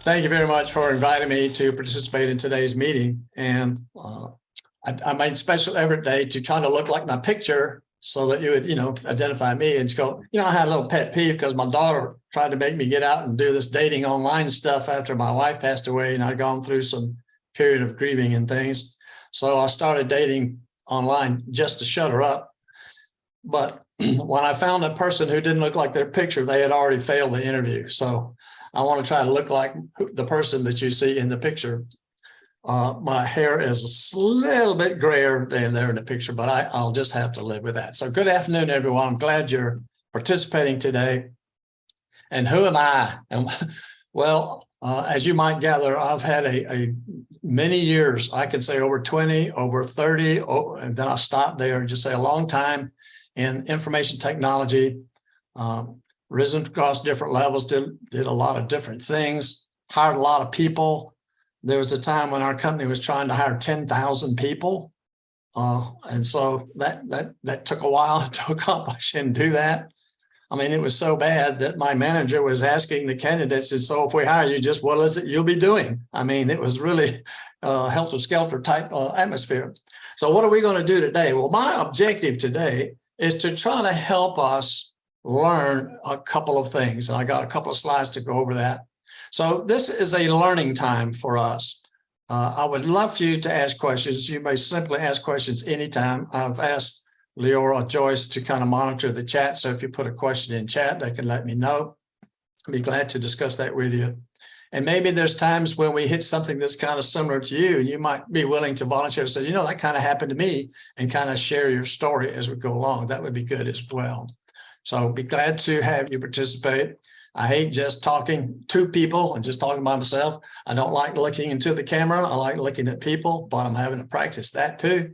Thank you very much for inviting me to participate in today's meeting. And I made special effort today to try to look like my picture so that you would, identify me and go, I had a little pet peeve because my daughter tried to make me get out and do this dating online stuff after my wife passed away. And I'd gone through some period of grieving and things. So I started dating online just to shut her up. But when I found a person who didn't look like their picture, they had already failed the interview. So I want to try to look like the person that you see in the picture. My hair is a little bit grayer than there in the picture, but I'll just have to live with that. So good afternoon, everyone. I'm glad you're participating today. And who am I? And well, as you might gather, I've had a many years, I could say over 20, over 30, and then I stopped there and just say a long time in information technology, risen across different levels, did a lot of different things, hired a lot of people. There was a time when our company was trying to hire 10,000 people. And so that took a while to accomplish and do that. I mean, it was so bad that my manager was asking the candidates, so if we hire you, just what is it you'll be doing? I mean, it was really helter-skelter type atmosphere. So what are we going to do today? Well, my objective today is to try to help us learn a couple of things. And I got a couple of slides to go over that. So this is a learning time for us. I would love for you to ask questions. You may simply ask questions anytime. I've asked Leora Joyce to kind of monitor the chat. So if you put a question in chat, they can let me know. I'd be glad to discuss that with you. And maybe there's times when we hit something that's kind of similar to you, and you might be willing to volunteer and say, that kind of happened to me, and kind of share your story as we go along. That would be good as well. So be glad to have you participate. I hate just talking to people and just talking by myself. I don't like looking into the camera. I like looking at people, but I'm having to practice that too.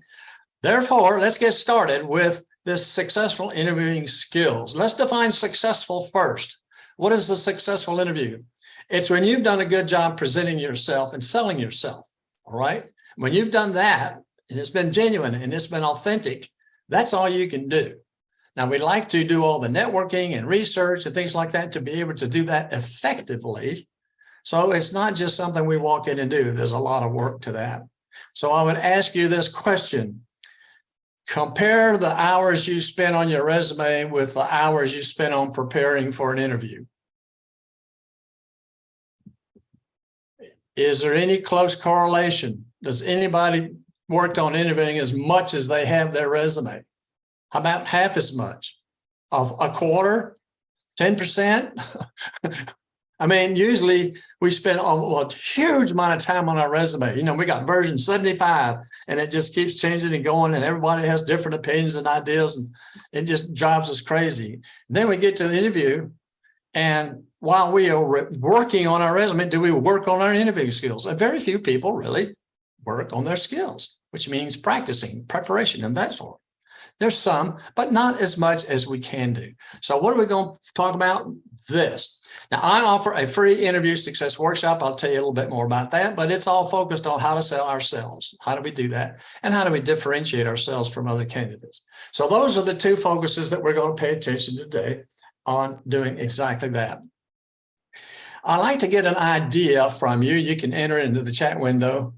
Therefore, let's get started with this successful interviewing skills. Let's define successful first. What is a successful interview? It's when you've done a good job presenting yourself and selling yourself, all right? When you've done that, and it's been genuine and it's been authentic, that's all you can do. Now, we'd like to do all the networking and research and things like that to be able to do that effectively. So it's not just something we walk in and do. There's a lot of work to that. So I would ask you this question. Compare the hours you spend on your resume with the hours you spend on preparing for an interview. Is there any close correlation? Does anybody worked on interviewing as much as they have their resume? How about half as much? Of a quarter? 10%? I mean, usually we spend a huge amount of time on our resume. We got version 75, and it just keeps changing and going, and everybody has different opinions and ideas, and it just drives us crazy. Then we get to the interview, and while we are working on our resume, do we work on our interview skills? And very few people really work on their skills, which means practicing, preparation, and that sort. There's some, but not as much as we can do. So what are we going to talk about? This. Now, I offer a free interview success workshop. I'll tell you a little bit more about that, but it's all focused on how to sell ourselves. How do we do that? And how do we differentiate ourselves from other candidates? So those are the two focuses that we're going to pay attention to today on doing exactly that. I'd like to get an idea from you. You can enter into the chat window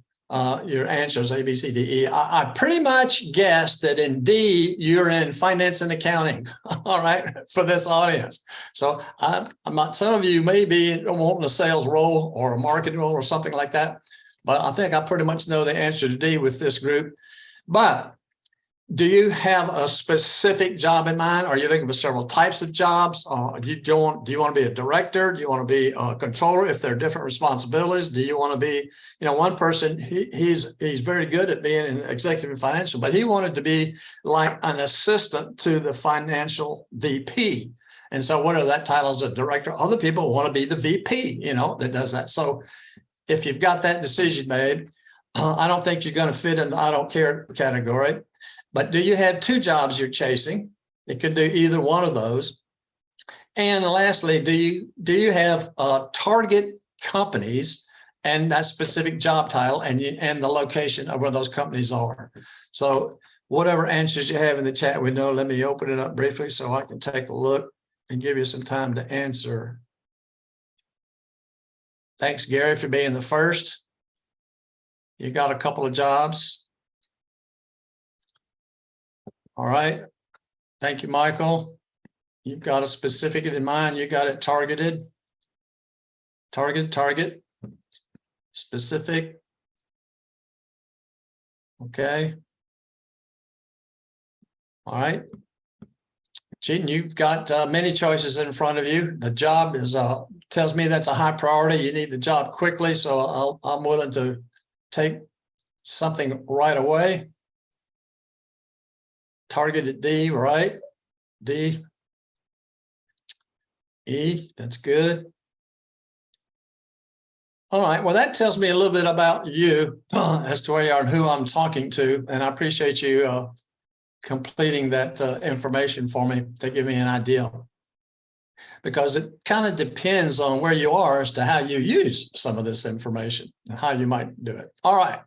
your answers, A, B, C, D, E. I pretty much guessed that in D, you're in finance and accounting, all right, for this audience. So I'm not, some of you may be wanting a sales role or a marketing role or something like that, but I think I pretty much know the answer to D with this group. But do you have a specific job in mind? Are you looking for several types of jobs? Do you want to be a director? Do you want to be a controller if there are different responsibilities? Do you want to be, one person, he's very good at being an executive and financial, but he wanted to be like an assistant to the financial VP. And so what are that title as a director? Other people want to be the VP, that does that. So if you've got that decision made, I don't think you're going to fit in the I don't care category. But do you have two jobs you're chasing? It could do either one of those. And lastly, do you have target companies and that specific job title and the location of where those companies are? So whatever answers you have in the chat window, let me open it up briefly so I can take a look and give you some time to answer. Thanks, Gary, for being the first. You got a couple of jobs. All right. Thank you, Michael. You've got a specific in mind. You got it targeted. Target. Specific. Okay. All right. Gene, you've got many choices in front of you. The job is tells me that's a high priority. You need the job quickly, so I'm willing to take something right away. Targeted D, right? D. E, that's good. All right, well, that tells me a little bit about you as to where you are and who I'm talking to. And I appreciate you completing that information for me to give me an idea. Because it kind of depends on where you are as to how you use some of this information and how you might do it. All right.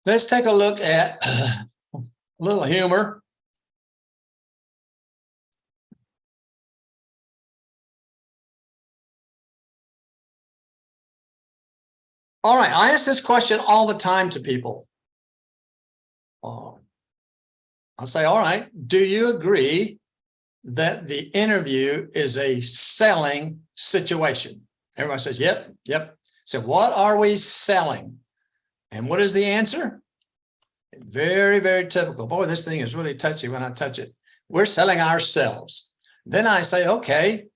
Let's take a look at a little humor. All right, I ask this question all the time to people. I'll say, all right, do you agree that the interview is a selling situation? Everyone says, yep. So what are we selling? And what is the answer? Very, very typical. Boy, this thing is really touchy when I touch it. We're selling ourselves. Then I say, okay,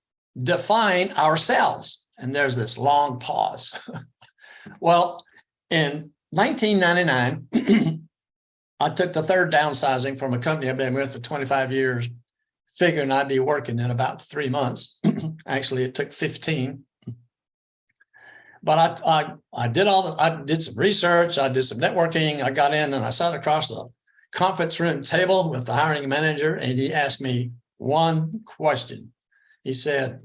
define ourselves. And there's this long pause. Well, in 1999, I took the third downsizing from a company I've been with for 25 years, figuring I'd be working in about 3 months. Actually, it took 15. But I did some research, I did some networking, I got in and I sat across the conference room table with the hiring manager, and he asked me one question. He said,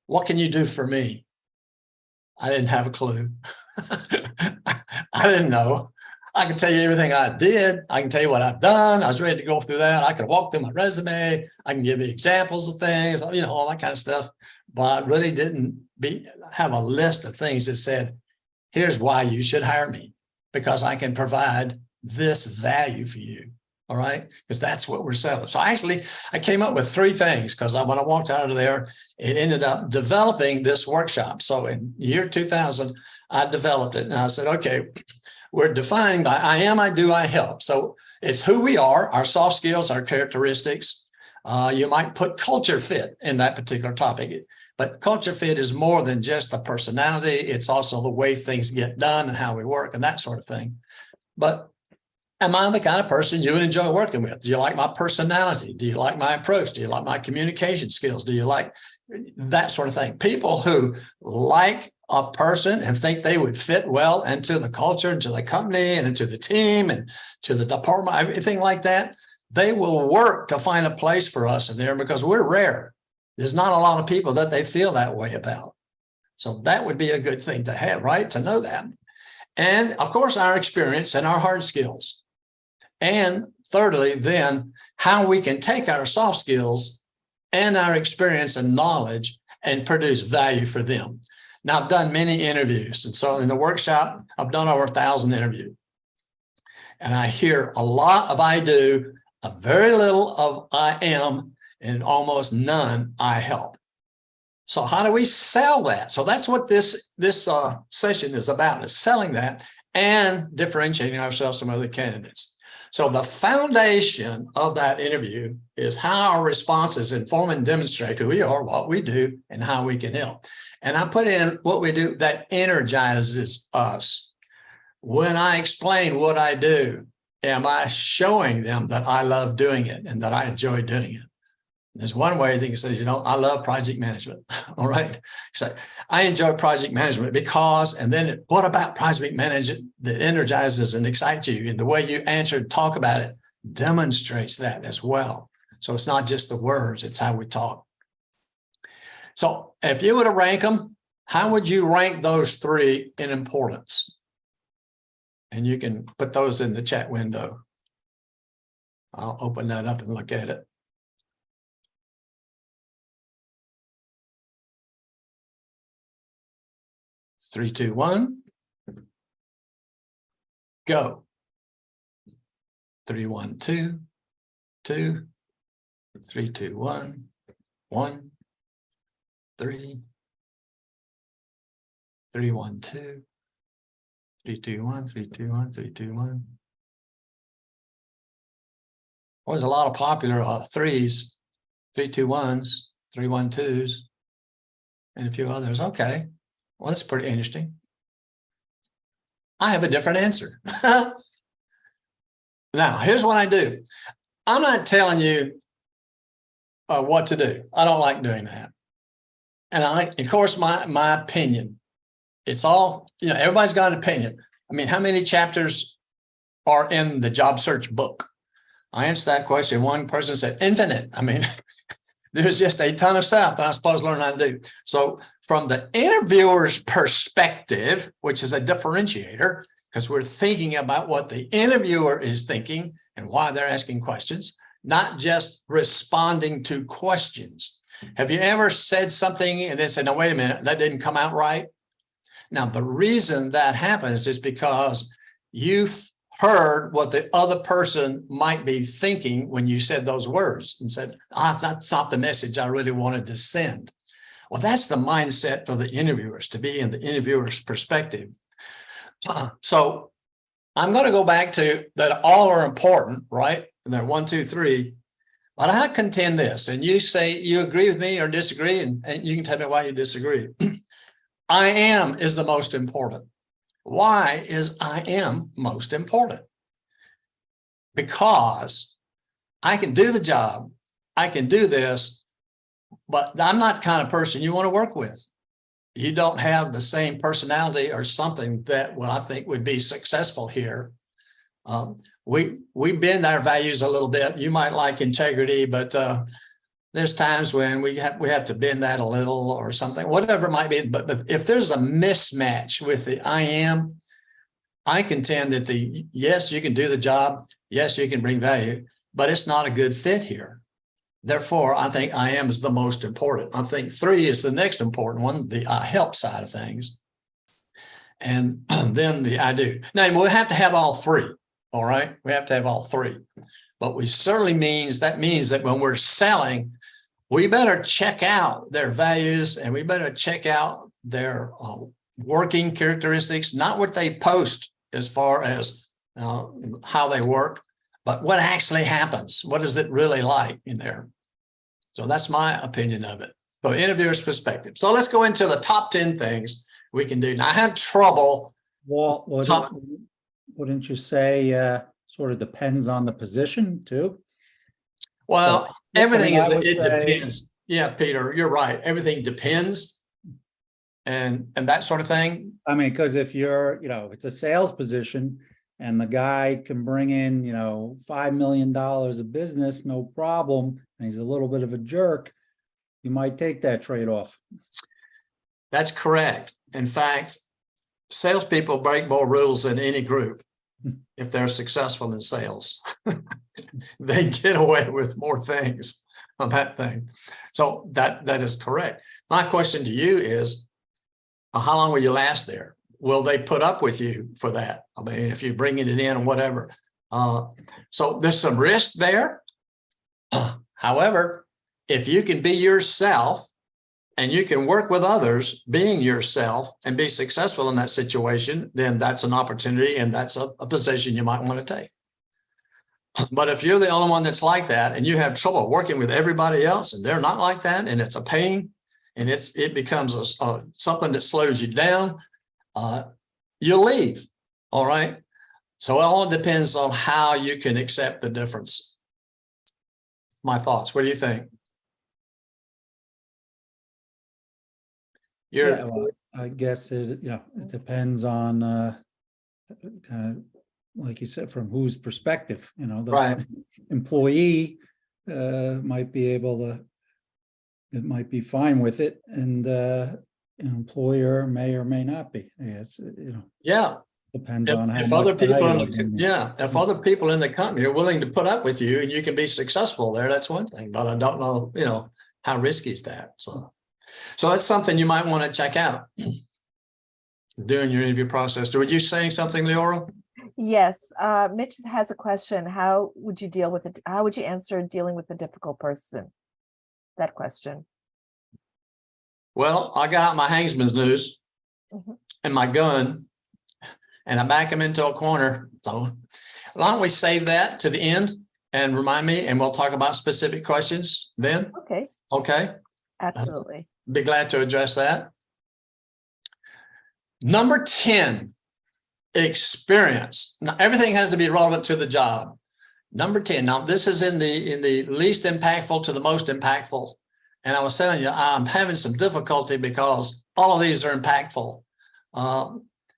"What can you do for me?" I didn't have a clue. I didn't know. I can tell you everything I did. I can tell you what I've done. I was ready to go through that. I could walk through my resume. I can give you examples of things, you know, all that kind of stuff. But I really didn't have a list of things that said, here's why you should hire me, because I can provide this value for you. All right. Because that's what we're selling. So I came up with 3 things, because when I walked out of there, it ended up developing this workshop. So in year 2000, I developed it and I said, okay, we're defining by I am, I do, I help. So it's who we are, our soft skills, our characteristics. You might put culture fit in that particular topic, but culture fit is more than just the personality. It's also the way things get done and how we work and that sort of thing. But am I the kind of person you would enjoy working with? Do you like my personality? Do you like my approach? Do you like my communication skills? Do you like that sort of thing? People who like a person and think they would fit well into the culture, into the company, and into the team, and to the department, everything like that, they will work to find a place for us in there, because we're rare. There's not a lot of people that they feel that way about. So that would be a good thing to have, right? To know that. And of course, our experience and our hard skills. And thirdly, then how we can take our soft skills and our experience and knowledge and produce value for them. Now, I've done many interviews. And so in the workshop, I've done over 1,000 interviews. And I hear a lot of I do, a very little of I am, and almost none I help. So how do we sell that? So that's what this session is about, is selling that and differentiating ourselves from other candidates. So the foundation of that interview is how our responses inform and demonstrate who we are, what we do, and how we can help. And I put in what we do that energizes us. When I explain what I do, am I showing them that I love doing it and that I enjoy doing it? There's one way they can say, you know, I love project management. All right. So I enjoy project management because, and then what about project management that energizes and excites you? And the way you answer and talk about it demonstrates that as well. So it's not just the words, it's how we talk. So if you were to rank them, how would you rank those 3 in importance? And you can put those in the chat window. I'll open that up and look at it. 3, 2, 1. Go. 3, 1, 2, 2, 3, 2, 1, 1, 3, 3, 1, 2, 3, 2, 1, 3, 2, 1, 3, 2, 1. There's a lot of popular threes, 3, 2, 1s, 3, 1, 2s, and a few others. Okay, well, that's pretty interesting. I have a different answer. Now, here's what I do. I'm not telling you what to do. I don't like doing that. And of course, my opinion, it's all, everybody's got an opinion. I mean, how many chapters are in the job search book? I answered that question. One person said infinite. I mean, there's just a ton of stuff that I'm supposed to learn how to do. So from the interviewer's perspective, which is a differentiator, because we're thinking about what the interviewer is thinking and why they're asking questions, not just responding to questions. Have you ever said something and then said, no, wait a minute, that didn't come out right? Now, the reason that happens is because you've heard what the other person might be thinking when you said those words and said, that's not the message I really wanted to send. Well, that's the mindset for the interviewers, to be in the interviewer's perspective. So I'm going to go back to that all are important, right? And they're 1, 2, 3. But I contend this, and you say you agree with me or disagree, and you can tell me why you disagree. I am is the most important. Why is I am most important? Because I can do the job, I can do this, but I'm not the kind of person you want to work with. You don't have the same personality or something that I think would be successful here. We bend our values a little bit. You might like integrity, but there's times when we have to bend that a little or something, whatever it might be. But if there's a mismatch with the I contend that yes, you can do the job. Yes, you can bring value, but it's not a good fit here. Therefore, I think I am is the most important. I think 3 is the next important one, the I help side of things. And then the I do. Now, we'll have to have all 3. All right. We have to have all 3. But we certainly means that when we're selling, we better check out their values and we better check out their working characteristics, not what they post as far as how they work, but what actually happens. What is it really like in there? So that's my opinion of it. So interviewer's perspective. So let's go into the top 10 things we can do. Now, I had trouble. Walt, wouldn't you say sort of depends on the position too? Well, so, everything it depends. Yeah, Peter, you're right. Everything depends and that sort of thing. I mean, because if you're, it's a sales position and the guy can bring in, $5 million of business, no problem, and he's a little bit of a jerk, you might take that trade-off. That's correct. In fact, salespeople break more rules than any group if they're successful in sales. They get away with more things on that thing. So that is correct. My question to you is, how long will you last there? Will they put up with you for that? I mean, if you're bringing it in or whatever. So there's some risk there. However, if you can be yourself and you can work with others being yourself and be successful in that situation, then that's an opportunity and that's a position you might want to take. But if you're the only one that's like that and you have trouble working with everybody else and they're not like that and it's a pain and it becomes something that slows you down, you'll leave. All right. So it all depends on how you can accept the difference. My thoughts. What do you think? Well, I guess it depends on kind of like you said, from whose perspective, the right. employee might be able to, it might be fine with it, and an employer may or may not be. Yes, yeah. Depends on how if much other people if other people in the company are willing to put up with you and you can be successful there, that's one thing. But I don't know, how risky is that? So that's something you might want to check out. during your interview process. Were you saying something, Leora? Yes, Mitch has a question. How would you deal with it? How would you answer dealing with a difficult person? That question. Well, I got out my hangsman's noose Mhm. and my gun, and I back him into a corner. So why don't we save that to the end and remind me, and we'll talk about specific questions then. Okay, Okay, absolutely. be glad to address that. Number 10, experience. Now, everything has to be relevant to the job. Number 10. Now, this is in the least impactful to the most impactful. And I was telling you, I'm having some difficulty because all of these are impactful.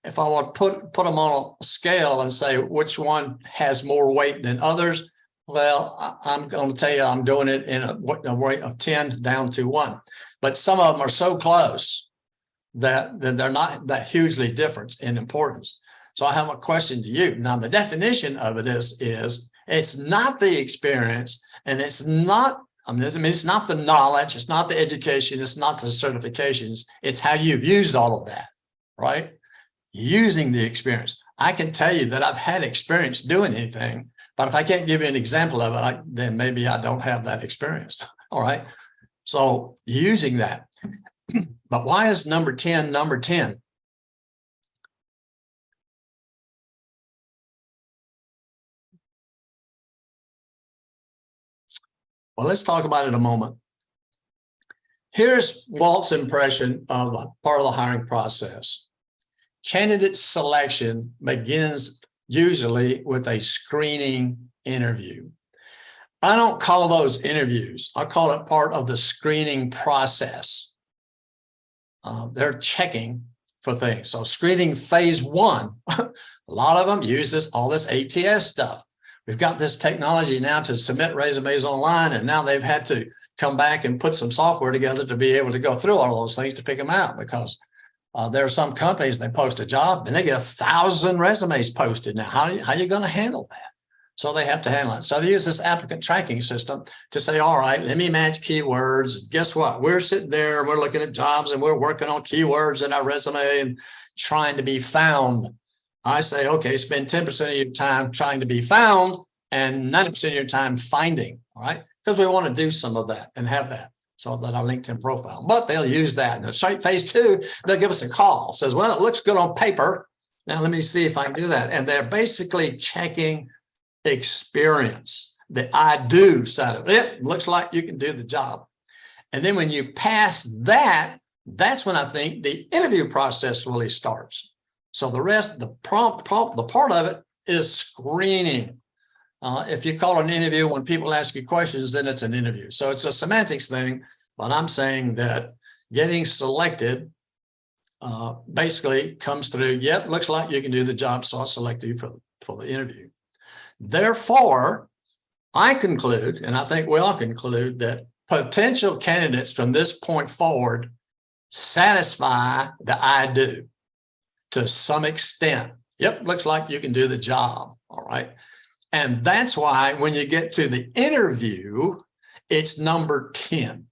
If I want to put them on a scale and say which one has more weight than others, well, I'm going to tell you I'm doing it in a rate of 10 down to 1. But some of them are so close that they're not that hugely different in importance. So I have a question to you. Now, the definition of this is it's not the experience, and it's not, it's not the knowledge, it's not the education, it's not the certifications, it's how you've used all of that, right? Using the experience. I can tell you that I've had experience doing anything, but if I can't give you an example of it, then maybe I don't have that experience, all right? So using that. But why is number 10 number 10? Well, let's talk about it a moment. Here's Walt's impression of part of the hiring process. Candidate selection begins usually with a screening interview. I don't call those interviews. I call it part of the screening process. They're checking for things. So screening phase 1, a lot of them use all this ATS stuff. We've got this technology now to submit resumes online, and now they've had to come back and put some software together to be able to go through all those things to pick them out, because there are some companies, they post a job and they get 1,000 resumes posted. Now, how are you going to handle that? So they have to handle it. So they use this applicant tracking system to say, all right, let me match keywords. Guess what? We're sitting there and we're looking at jobs and we're working on keywords in our resume and trying to be found. I say, okay, spend 10% of your time trying to be found and 90% of your time finding, all right? Because we want to do some of that and have that. So that our LinkedIn profile, but they'll use that. And straight phase 2, they'll give us a call. Says, well, it looks good on paper. Now let me see if I can do that. And they're basically checking experience, the I do side of it. It looks like you can do the job. And then when you pass that, that's when I think the interview process really starts. So the rest, the prompt, the part of it is screening. If you call an interview when people ask you questions, then it's an interview. So it's a semantics thing, but I'm saying that getting selected basically comes through, yep, looks like you can do the job, so I'll select you for the interview. Therefore, I conclude, and I think we all conclude, that potential candidates from this point forward satisfy the I do to some extent. Yep, looks like you can do the job, all right? And that's why when you get to the interview, it's number 10,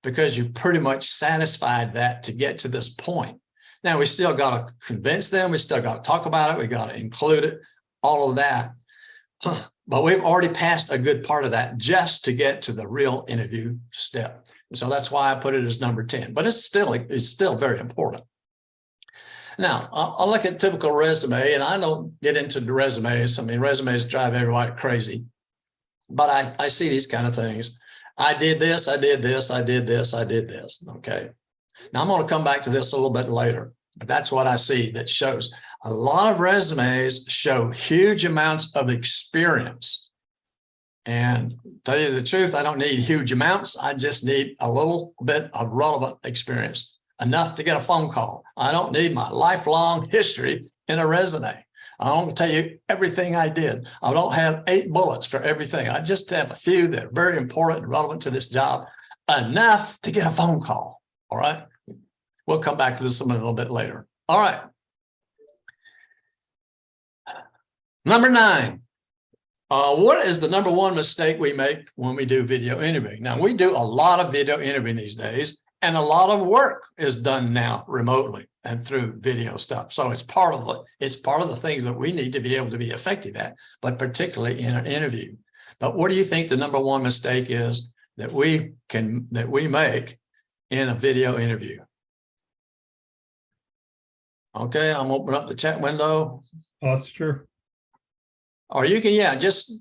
because you pretty much satisfied that to get to this point. Now, we still got to convince them. We still got to talk about it. We got to include it, all of that. But we've already passed a good part of that just to get to the real interview step. And so that's why I put it as number 10, but it's still very important. Now, I'll look at typical resume, and I don't get into the resumes. I mean, resumes drive everybody crazy, but I see these kind of things. I did this, I did this, I did this, I did this. Okay. Now I'm going to come back to this a little bit later, but that's what I see that shows. A lot of resumes show huge amounts of experience. And to tell you the truth, I don't need huge amounts. I just need a little bit of relevant experience. Enough to get a phone call. I don't need my lifelong history in a resume. I don't tell you everything I did. I don't have 8 bullets for everything. I just have a few that are very important and relevant to this job, enough to get a phone call. All right. We'll come back to this a little bit later. All right. Number 9. What is the number 1 mistake we make when we do video interviewing? Now, we do a lot of video interviewing these days, And a lot of work is done now remotely and through video stuff. So it's part of the things that we need to be able to be effective at, but particularly in an interview. But what do you think the number one mistake is that we make in a video interview? Okay, I'm opening up the chat window. Posture. Or you can, yeah, just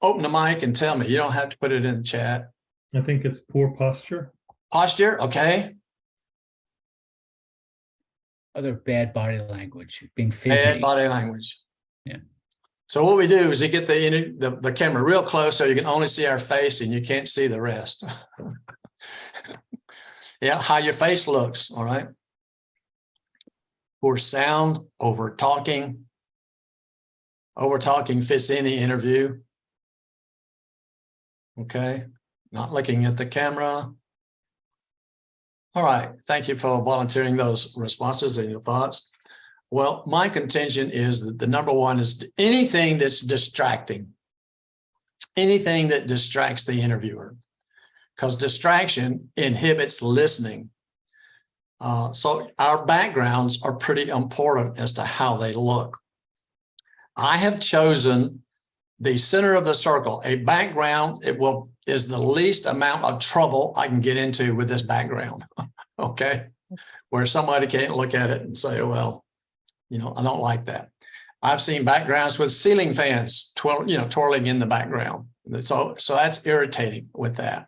open the mic and tell me. You don't have to put it in the chat. I think it's poor posture. Posture, okay. Other bad body language, being Bad fidgety. body language. Yeah. So what we do is we get the camera real close so you can only see our face and you can't see the rest. Yeah, how your face looks, all right. Poor sound, over talking. Over talking fits any interview. Okay, not looking at the camera. All right, thank you for volunteering those responses and your thoughts. Well, my contention is that the number one is anything that's distracting. Anything that distracts the interviewer, because distraction inhibits listening. So our backgrounds are pretty important as to how they look. I have chosen the center of the circle, a background. Is the least amount of trouble I can get into with this background. Okay, where somebody can't look at it and say, well, I don't like that. I've seen backgrounds with ceiling fans twirling in the background. So that's irritating with that.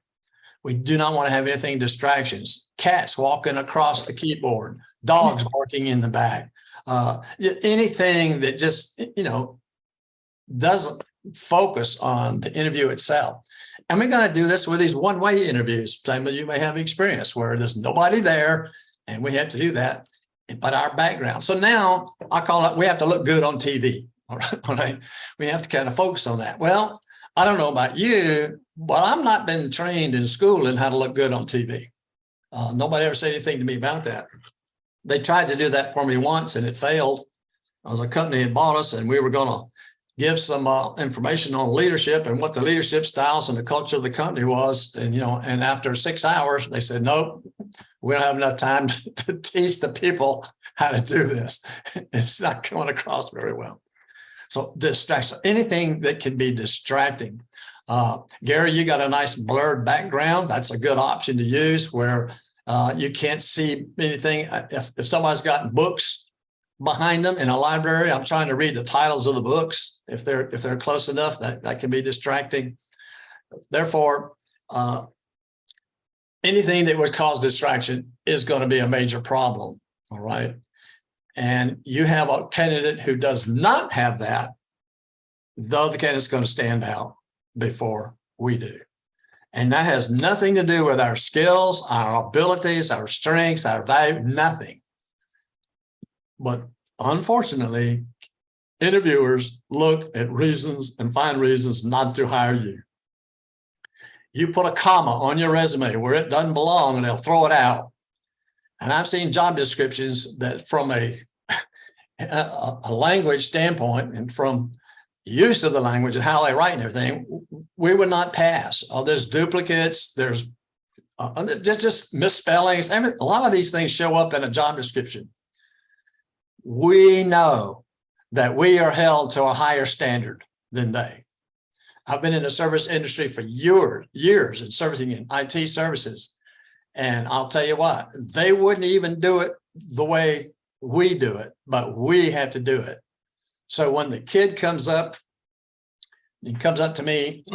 We do not want to have anything distractions. Cats walking across the keyboard, dogs barking in the back, anything that just, doesn't focus on the interview itself. And we're going to do this with these one-way interviews. Some of you may have experience where there's nobody there and we have to do that, but our background. So now I call it, we have to look good on TV. All right. We have to kind of focus on that. Well, I don't know about you, but I've not been trained in school in how to look good on TV. Nobody ever said anything to me about that. They tried to do that for me once and it failed. I was a company had bought us and we were going to give some information on leadership and what the leadership styles and the culture of the company was. And, and after 6 hours, they said, nope, we don't have enough time to teach the people how to do this. It's not coming across very well. So distraction, anything that can be distracting. Gary, you got a nice blurred background. That's a good option to use where you can't see anything. If somebody's got books behind them in a library, I'm trying to read the titles of the books. If they're close enough, that can be distracting. Therefore, anything that would cause distraction is going to be a major problem. All right. And you have a candidate who does not have that, the other candidate's going to stand out before we do. And that has nothing to do with our skills, our abilities, our strengths, our value, nothing. But unfortunately, interviewers look at reasons and find reasons not to hire you. You put a comma on your resume where it doesn't belong and they'll throw it out. And I've seen job descriptions that from a language standpoint and from use of the language and how they write and everything, we would not pass. There's duplicates, there's just misspellings. A lot of these things show up in a job description. We know that we are held to a higher standard than they. I've been in the service industry for years and servicing in IT services. And I'll tell you what, they wouldn't even do it the way we do it, but we have to do it. So when the kid comes up, he comes up to me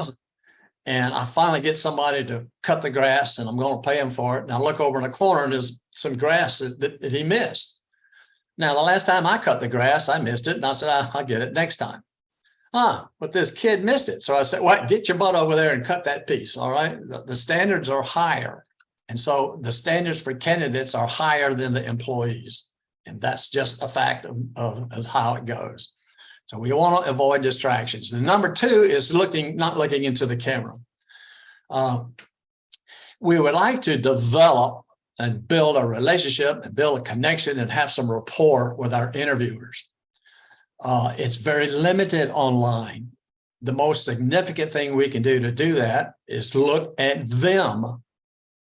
and I finally get somebody to cut the grass and I'm going to pay him for it. And I look over in the corner and there's some grass that he missed. Now, the last time I cut the grass, I missed it. And I said, I'll get it next time. But this kid missed it. So I said, well, get your butt over there and cut that piece. All right. The standards are higher. And so the standards for candidates are higher than the employees. And that's just a fact of how it goes. So we want to avoid distractions. And number two is not looking into the camera. We would like to develop and build a relationship and build a connection and have some rapport with our interviewers. It's very limited online. The most significant thing we can do to do that is look at them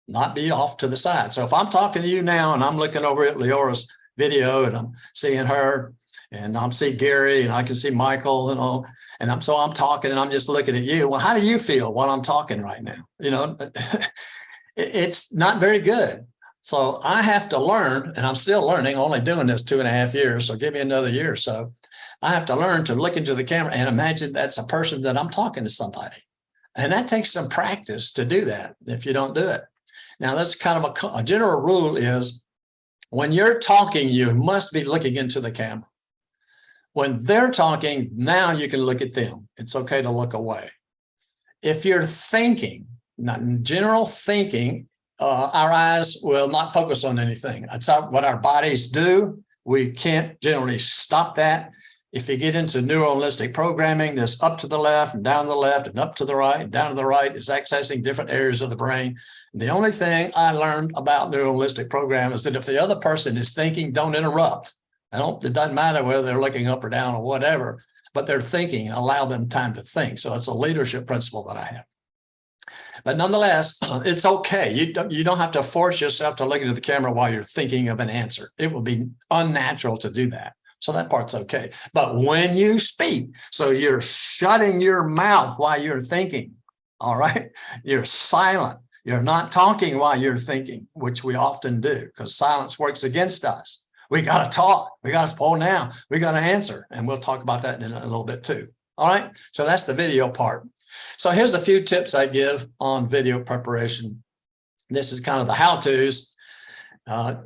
not be off to the side. So if I'm talking to you now and I'm looking over at Leora's video and I'm seeing her and I'm seeing Gary and I can see Michael and all, and I'm talking and I'm just looking at you. Well, how do you feel while I'm talking right now? You know, it's not very good. So I have to learn, and I'm still learning, only doing this 2.5 years. So give me another year or so. I have to learn to look into the camera and imagine that's a person that I'm talking to somebody. And that takes some practice to do that if you don't do it. Now, that's kind of a general rule is when you're talking, you must be looking into the camera. When they're talking, now you can look at them. It's okay to look away. If you're thinking, not in general thinking, our eyes will not focus on anything. That's what our bodies do. We can't generally stop that. If you get into neuro-linguistic programming, this up to the left and down the left and up to the right and down to the right is accessing different areas of the brain. And the only thing I learned about neuro-linguistic programming is that if the other person is thinking, don't interrupt. It doesn't matter whether they're looking up or down or whatever, but they're thinking and allow them time to think. So it's a leadership principle that I have. But nonetheless, it's okay. You don't have to force yourself to look into the camera while you're thinking of an answer. It will be unnatural to do that. So that part's okay. But when you speak, so you're shutting your mouth while you're thinking, all right? You're silent. You're not talking while you're thinking, which we often do because silence works against us. We got to talk. We got to pull now. We got to answer. And we'll talk about that in a little bit too. All right. So that's the video part. So here's a few tips I give on video preparation. This is kind of the how-tos.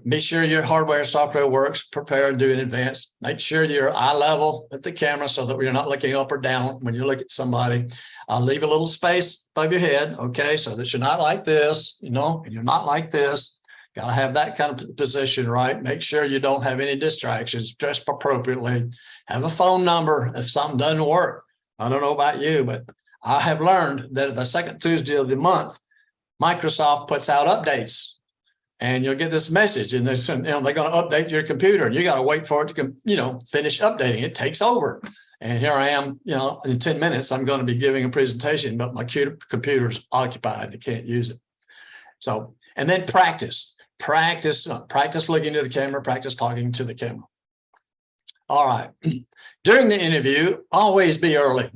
Be sure your hardware software works, prepare and do in advance. Make sure you're eye level at the camera so that you're not looking up or down when you look at somebody. Leave a little space above your head, okay, so that you're not like this, you know, and you're not like this. Got to have that kind of position, right? Make sure you don't have any distractions, dress appropriately, have a phone number if something doesn't work. I don't know about you, but I have learned that the second Tuesday of the month, Microsoft puts out updates. And you'll get this message, and they're going to update your computer, and you got to wait for it to, finish updating. It takes over. And here I am, in 10 minutes, I'm going to be giving a presentation, but my computer's occupied. I can't use it. So, and then practice looking into the camera, practice talking to the camera. All right. During the interview, always be early.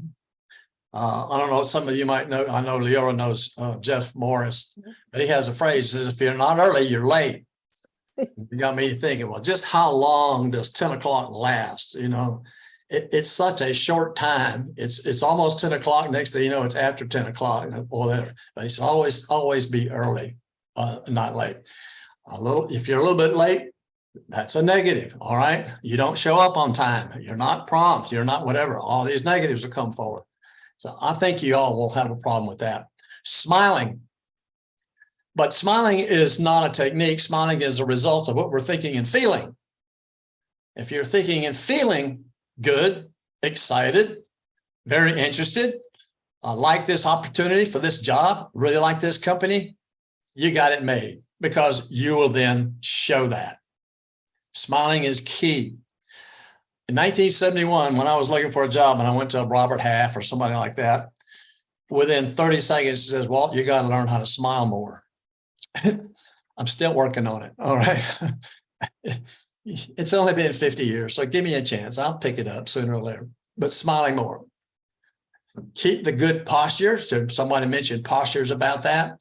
I don't know, some of you might know, I know Leora knows Jeff Morris, but he has a phrase that says, if you're not early, you're late. You got me thinking, well, just how long does 10 o'clock last? It's such a short time. It's almost 10 o'clock. Next thing you know, it's after 10 o'clock or whatever. But it's always be early, not late. If you're a little bit late, that's a negative. All right. You don't show up on time. You're not prompt. You're not whatever. All these negatives will come forward. So I think you all will have a problem with that. Smiling. But smiling is not a technique. Smiling is a result of what we're thinking and feeling. If you're thinking and feeling good, excited, very interested, like this opportunity for this job, really like this company, you got it made because you will then show that. Smiling is key. In 1971, when I was looking for a job and I went to Robert Half or somebody like that, within 30 seconds, he says, Walt, you got to learn how to smile more. I'm still working on it. All right. It's only been 50 years, so give me a chance. I'll pick it up sooner or later, but smiling more. Keep the good posture. So somebody mentioned postures about that.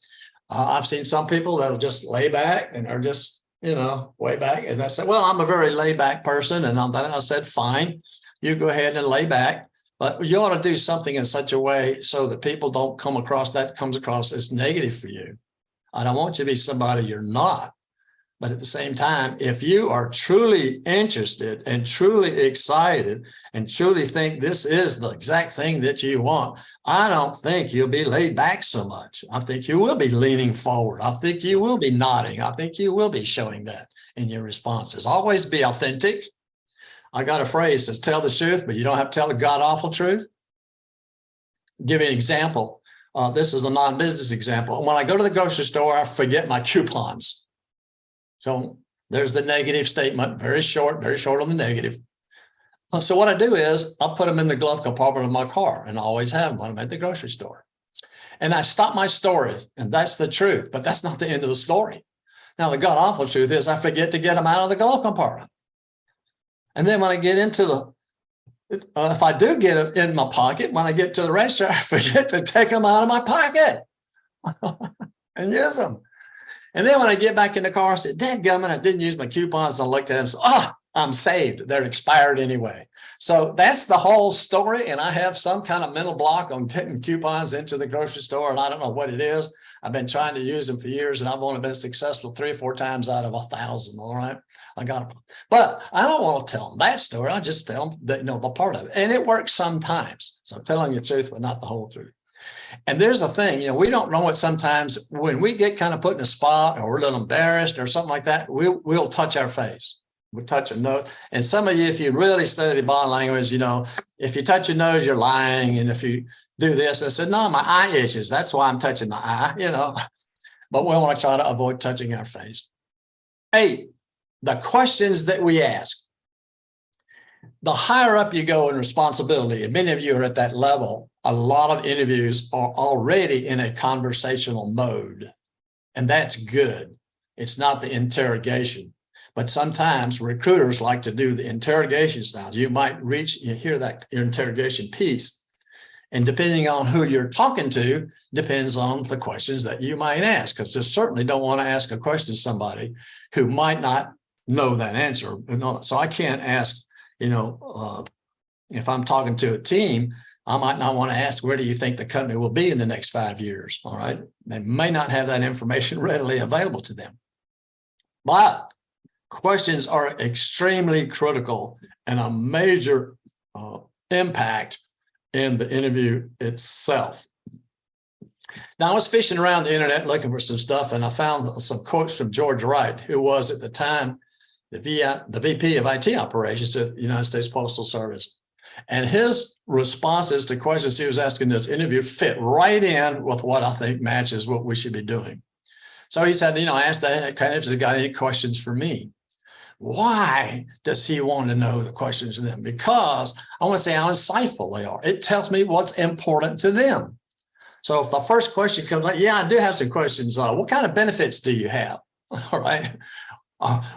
I've seen some people that'll just lay back and are just, way back. And I said, well, I'm a very laid back person. And I said, fine, you go ahead and lay back, but you ought to do something in such a way so that people don't comes across as negative for you. I don't want you to be somebody you're not. But at the same time, if you are truly interested and truly excited and truly think this is the exact thing that you want, I don't think you'll be laid back so much. I think you will be leaning forward. I think you will be nodding. I think you will be showing that in your responses. Always be authentic. I got a phrase that says, tell the truth, but you don't have to tell the god-awful truth. Give you an example. This is a non-business example. When I go to the grocery store, I forget my coupons. So there's the negative statement, very short on the negative. So what I do is I'll put them in the glove compartment of my car, and I always have them when I'm at the grocery store. And I stop my story, and that's the truth, but that's not the end of the story. Now, the god awful truth is I forget to get them out of the glove compartment. And then when I get into the, if I do get it in my pocket, when I get to the register, I forget to take them out of my pocket and use them. And then when I get back in the car, I said, dadgummit, I didn't use my coupons. I looked at them and said, I'm saved. They're expired anyway. So that's the whole story. And I have some kind of mental block on taking coupons into the grocery store. And I don't know what it is. I've been trying to use them for years, and I've only been successful 3 or 4 times out of 1,000. All right. I got them. But I don't want to tell them that story. I just tell them that, the part of it. And it works sometimes. So I'm telling you the truth, but not the whole truth. And there's a thing, we don't know it sometimes when we get kind of put in a spot or we're a little embarrassed or something like that, we'll touch our face. We'll touch a nose. And some of you, if you really study the body language, if you touch your nose, you're lying. And if you do this, I said, no, my eye itches. That's why I'm touching my eye, but we want to try to avoid touching our face. 8, the questions that we ask. The higher up you go in responsibility, and many of you are at that level, a lot of interviews are already in a conversational mode. And that's good. It's not the interrogation. But sometimes recruiters like to do the interrogation styles. You might hear that interrogation piece. And depending on who you're talking to, depends on the questions that you might ask. Because you certainly don't want to ask a question to somebody who might not know that answer. So I can't ask, if I'm talking to a team, I might not want to ask, where do you think the company will be in the next 5 years? All right. They may not have that information readily available to them. But questions are extremely critical and a major impact in the interview itself. Now, I was fishing around the internet looking for some stuff, and I found some quotes from George Wright, who was at the time the VP of IT operations at the United States Postal Service. And his responses to questions he was asking in this interview fit right in with what I think matches what we should be doing. So he said, I asked that kind of, if he's got any questions for me. Why does he want to know the questions of them? Because I want to say how insightful they are. It tells me what's important to them. So if the first question comes like, yeah, I do have some questions. What kind of benefits do you have? All right.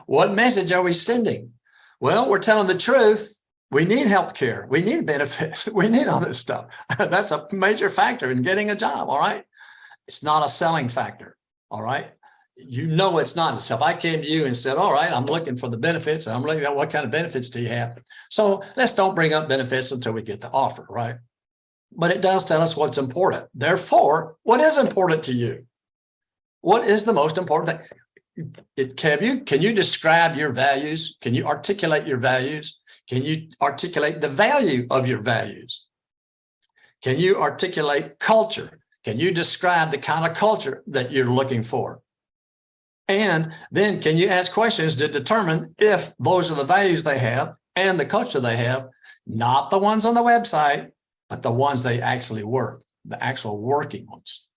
What message are we sending? Well, we're telling the truth. We need healthcare. We need benefits. We need all this stuff. That's a major factor in getting a job. All right. It's not a selling factor. All right. It's not. So if I came to you and said, all right, I'm looking for the benefits. I'm looking at what kind of benefits do you have? So let's don't bring up benefits until we get the offer. Right. But it does tell us what's important. Therefore, what is important to you? What is the most important thing? Can you describe your values? Can you articulate your values? Can you articulate the value of your values? Can you articulate culture? Can you describe the kind of culture that you're looking for? And then can you ask questions to determine if those are the values they have and the culture they have, not the ones on the website, but the ones they actually work, the actual working ones.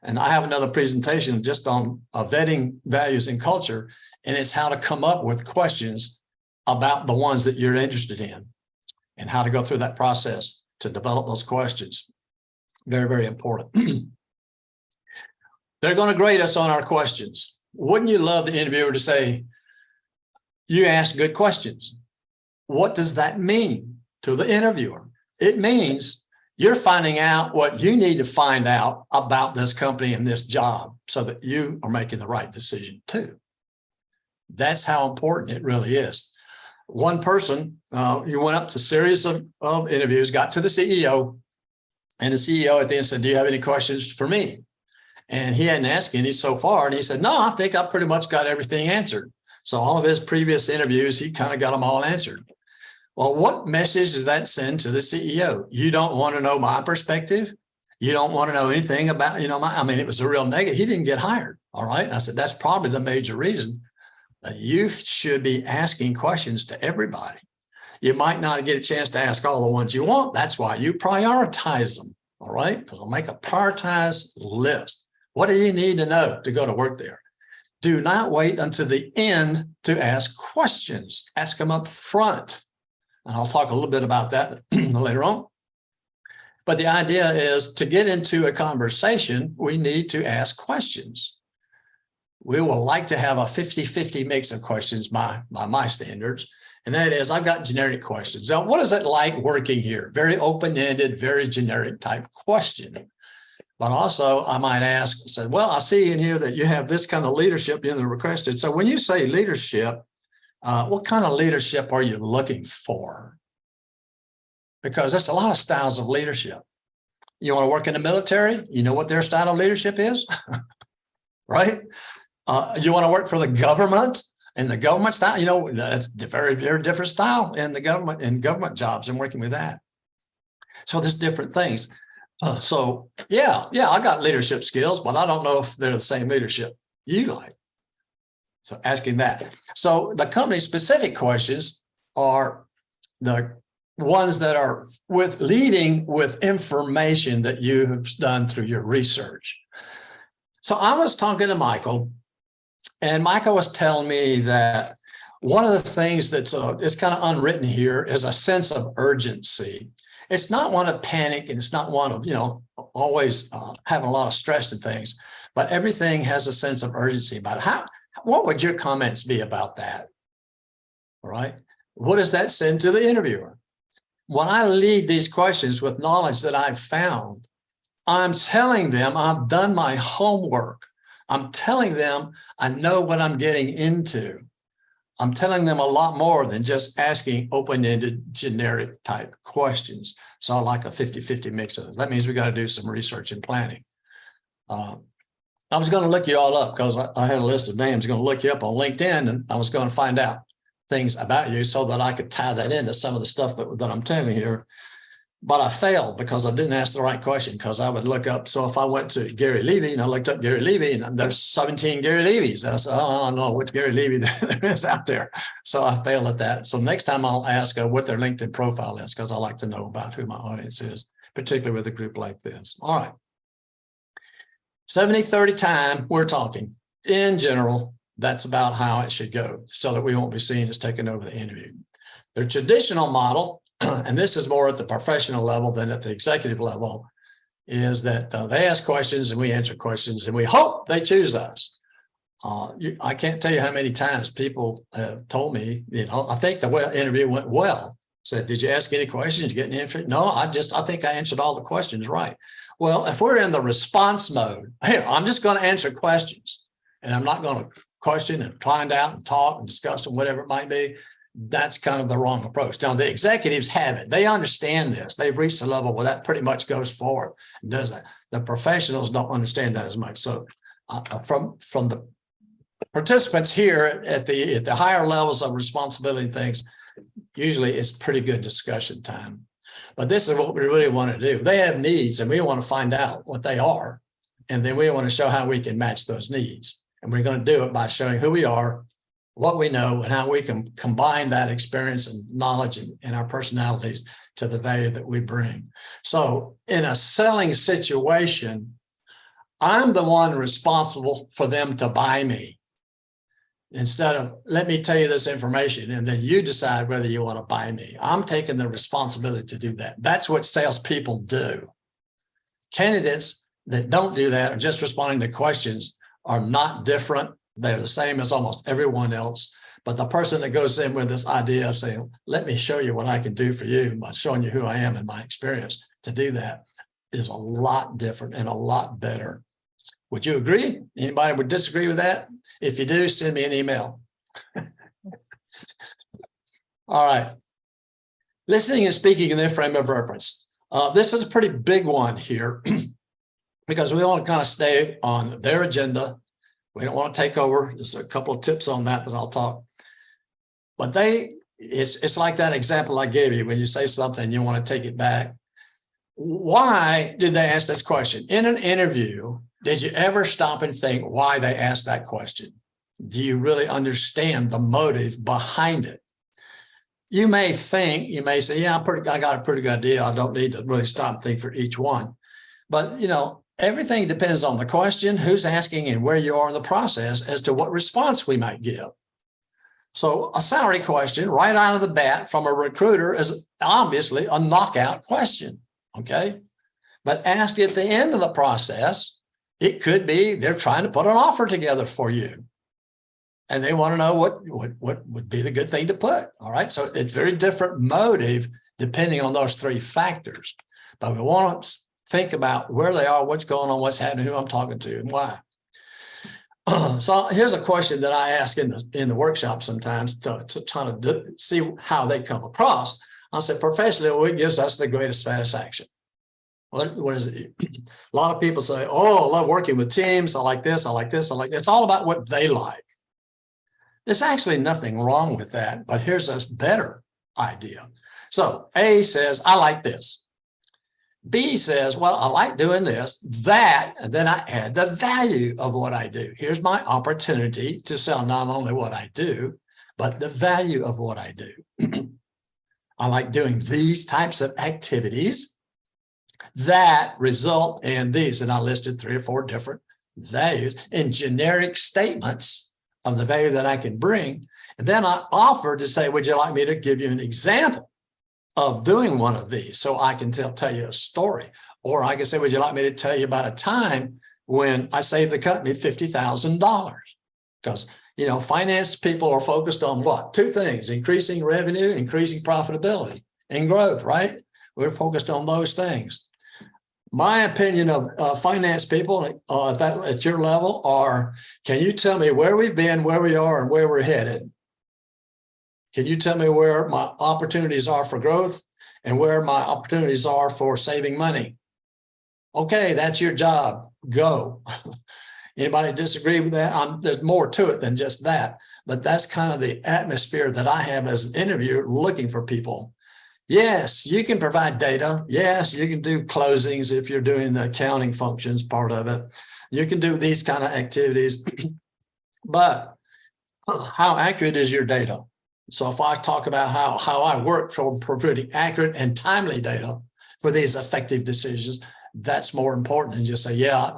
And I have another presentation just on vetting values and culture, and it's how to come up with questions about the ones that you're interested in and how to go through that process to develop those questions. Very, very important. They're going to grade us on our questions. Wouldn't you love the interviewer to say, you asked good questions? What does that mean to the interviewer? It means you're finding out what you need to find out about this company and this job so that you are making the right decision too. That's how important it really is. One person, you went up to a series of interviews, got to the CEO, and the CEO at the end said, do you have any questions for me? And he hadn't asked any so far. And he said, no, I think I pretty much got everything answered. So all of his previous interviews, he kind of got them all answered. Well, what message does that send to the CEO? You don't want to know my perspective. You don't want to know anything about, it was a real negative. He didn't get hired. All right. And I said, that's probably the major reason. You should be asking questions to everybody. You might not get a chance to ask all the ones you want. That's why you prioritize them. All right. So make a prioritized list. What do you need to know to go to work there? Do not wait until the end to ask questions. Ask them up front. And I'll talk a little bit about that later on. But the idea is to get into a conversation, we need to ask questions. We will like to have a 50-50 mix of questions by my standards. And that is, I've got generic questions. Now, what is it like working here? Very open-ended, very generic type question. But also I might ask, said, well, I see in here that you have this kind of leadership in the requested. So when you say leadership, what kind of leadership are you looking for? Because there's a lot of styles of leadership. You want to work in the military? You know what their style of leadership is, right? You want to work for the government and the government style, you know, that's a very, very different style in the government and government jobs and working with that. So there's different things. So yeah, I got leadership skills, but I don't know if they're the same leadership you like. So asking that. So the company specific questions are the ones that are leading with information that you have done through your research. So I was talking to Michael, and Michael was telling me that one of the things that's it's kind of unwritten here is a sense of urgency. It's not one of panic, and it's not one of, you know, always having a lot of stress and things, but everything has a sense of urgency about it. What would your comments be about that? All right. What does that send to the interviewer? When I lead these questions with knowledge that I've found, I'm telling them I've done my homework. I'm telling them I know what I'm getting into. I'm telling them a lot more than just asking open-ended generic type questions. So I like a 50-50 mix of those. That means we got to do some research and planning. I was going to look you all up because I had a list of names. Going to look you up on LinkedIn, and I was going to find out things about you so that I could tie that into some of the stuff that I'm telling you here. But I failed because I didn't ask the right question, because I would look up. So if I went to Gary Levy and I looked up Gary Levy, and there's 17 Gary Levy's, I said, oh, I don't know which Gary Levy there is out there. So I failed at that. So next time I'll ask what their LinkedIn profile is, because I like to know about who my audience is, particularly with a group like this. All right. 70-30 time, we're talking. In general, that's about how it should go, so that we won't be seen as taking over the interview. The traditional model, and this is more at the professional level than at the executive level, is that they ask questions and we answer questions and we hope they choose us. I can't tell you how many times people have told me, you know, I think the interview went well. Said, did you ask any questions? Did you get any info? No, I think I answered all the questions right. Well, if we're in the response mode, here, I'm just going to answer questions and I'm not going to question and find out and talk and discuss and whatever it might be. That's kind of the wrong approach. Now, the executives have it. They understand this. They've reached a level where that pretty much goes forward and does that. The professionals don't understand that as much. So from the participants here at the higher levels of responsibility and things, usually it's pretty good discussion time. But this is what we really want to do. They have needs and we want to find out what they are. And then we want to show how we can match those needs. And we're going to do it by showing who we are, what we know, and how we can combine that experience and knowledge and our personalities to the value that we bring. So in a selling situation, I'm the one responsible for them to buy me. Instead of, let me tell you this information and then you decide whether you want to buy me. I'm taking the responsibility to do that. That's what salespeople do. Candidates that don't do that or just responding to questions are not different. They're the same as almost everyone else. But the person that goes in with this idea of saying, let me show you what I can do for you by showing you who I am and my experience, to do that is a lot different and a lot better. Would you agree? Anybody would disagree with that? If you do, send me an email. All right. Listening and speaking in their frame of reference. This is a pretty big one here because we want to kind of stay on their agenda. We don't want to take over. There's a couple of tips on that I'll talk. But it's like that example I gave you when you say something, you want to take it back. Why did they ask this question? In an interview, did you ever stop and think why they asked that question? Do you really understand the motive behind it? You may think, you may say, yeah, I got a pretty good idea. I don't need to really stop and think for each one. But, you know, everything depends on the question, who's asking, and where you are in the process as to what response we might give. So a salary question right out of the bat from a recruiter is obviously a knockout question, okay? But ask at the end of the process, it could be they're trying to put an offer together for you. And they want to know what would be the good thing to put. All right. So it's very different motive depending on those three factors. But we want to think about where they are, what's going on, what's happening, who I'm talking to, and why. So here's a question that I ask in the workshop sometimes to try to see how they come across. I'll say, professionally, what gives us the greatest satisfaction? What is it? A lot of people say, oh, I love working with teams. I like this. I like this. I like this. It's all about what they like. There's actually nothing wrong with that, but here's a better idea. So A says, I like this. B says, well, I like doing this, that, and then I add the value of what I do. Here's my opportunity to sell not only what I do, but the value of what I do. I like doing these types of activities that result in these, and I listed 3 or 4 different values in generic statements of the value that I can bring. And then I offer to say, would you like me to give you an example of doing one of these so I can tell you a story? Or I can say, would you like me to tell you about a time when I saved the company $50,000? Because, you know, finance people are focused on what? 2 things: increasing revenue, increasing profitability, and growth, right? We're focused on those things. My opinion of finance people at your level are, can you tell me where we've been, where we are, and where we're headed? Can you tell me where my opportunities are for growth and where my opportunities are for saving money? Okay, that's your job. Go. Anybody disagree with that? There's more to it than just that, but that's kind of the atmosphere that I have as an interviewer looking for people. Yes, you can provide data. Yes, you can do closings if you're doing the accounting functions part of it. You can do these kind of activities, but how accurate is your data? So if I talk about how I work for providing accurate and timely data for these effective decisions, that's more important than just say, yeah,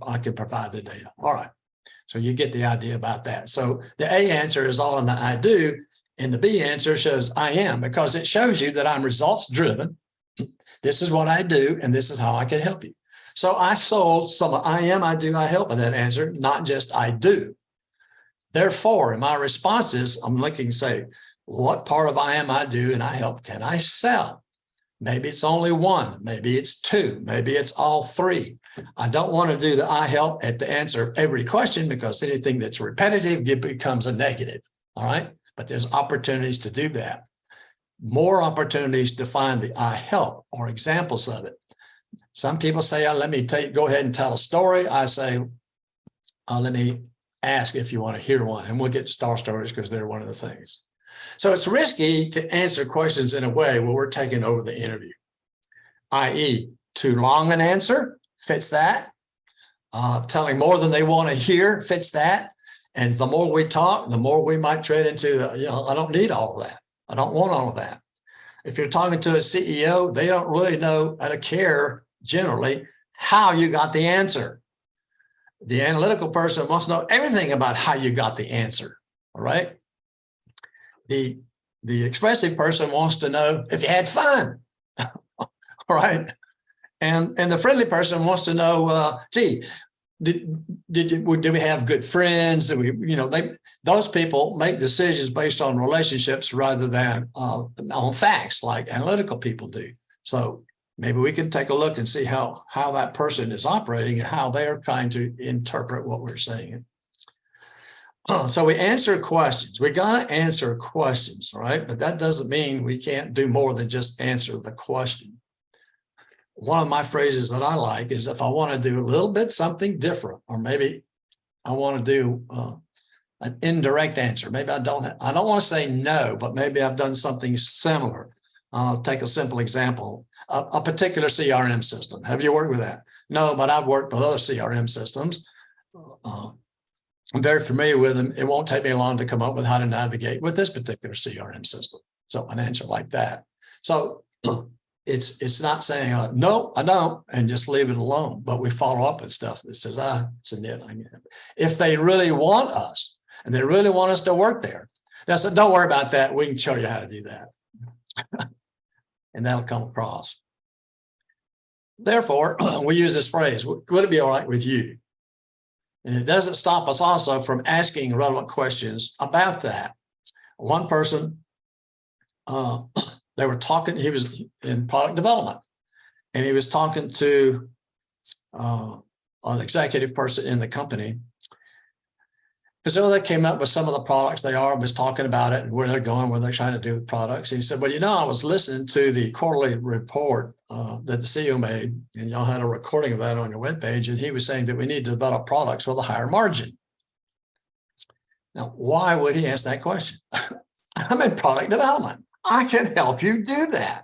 I can provide the data. All right. So you get the idea about that. So the A answer is all in the I do, and the B answer shows I am, because it shows you that I'm results driven. This is what I do, and this is how I can help you. So I sold some I am, I do, I help in that answer, not just I do. Therefore, in my responses, I'm looking to say, what part of I am, I do, and I help can I sell? Maybe it's only 1, maybe it's 2, maybe it's all 3. I don't want to do the I help at the answer of every question, because anything that's repetitive becomes a negative. All right. But there's opportunities to do that. More opportunities to find the I help or examples of it. Some people say, let me go ahead and tell a story. I say, let me ask if you want to hear one, and we'll get to star stories because they're one of the things. So it's risky to answer questions in a way where we're taking over the interview, i.e. too long an answer fits that. Telling more than they want to hear fits that. And the more we talk, the more we might tread into, I don't need all of that. I don't want all of that. If you're talking to a CEO, they don't really know how to care generally how you got the answer. The analytical person wants to know everything about how you got the answer. All right. The expressive person wants to know if you had fun. All right. And the friendly person wants to know, did we have good friends? Those people make decisions based on relationships rather than on facts, like analytical people do. So maybe we can take a look and see how that person is operating and how they're trying to interpret what we're saying. So we answer questions. We got to answer questions, right? But that doesn't mean we can't do more than just answer the question. One of my phrases that I like is, if I want to do a little bit something different, or maybe I want to do an indirect answer. Maybe I don't want to say no, but maybe I've done something similar. I'll take a simple example, a particular CRM system. Have you worked with that? No, but I've worked with other CRM systems. I'm very familiar with them. It won't take me long to come up with how to navigate with this particular CRM system. So an answer like that. So it's not saying, no, I don't, and just leave it alone. But we follow up with stuff that says, it's a nit. If they really want us and they really want us to work there, that's don't worry about that. We can show you how to do that. And that'll come across. Therefore, we use this phrase, would it be all right with you? And it doesn't stop us also from asking relevant questions about that. One person, they were talking, he was in product development, and he was talking to an executive person in the company. So they came up with some of the products they are, was talking about it and where they're going, where they're trying to do with products. And he said, well, you know, I was listening to the quarterly report that the CEO made, and y'all had a recording of that on your webpage. And he was saying that we need to develop products with a higher margin. Now, why would he ask that question? I'm in product development. I can help you do that.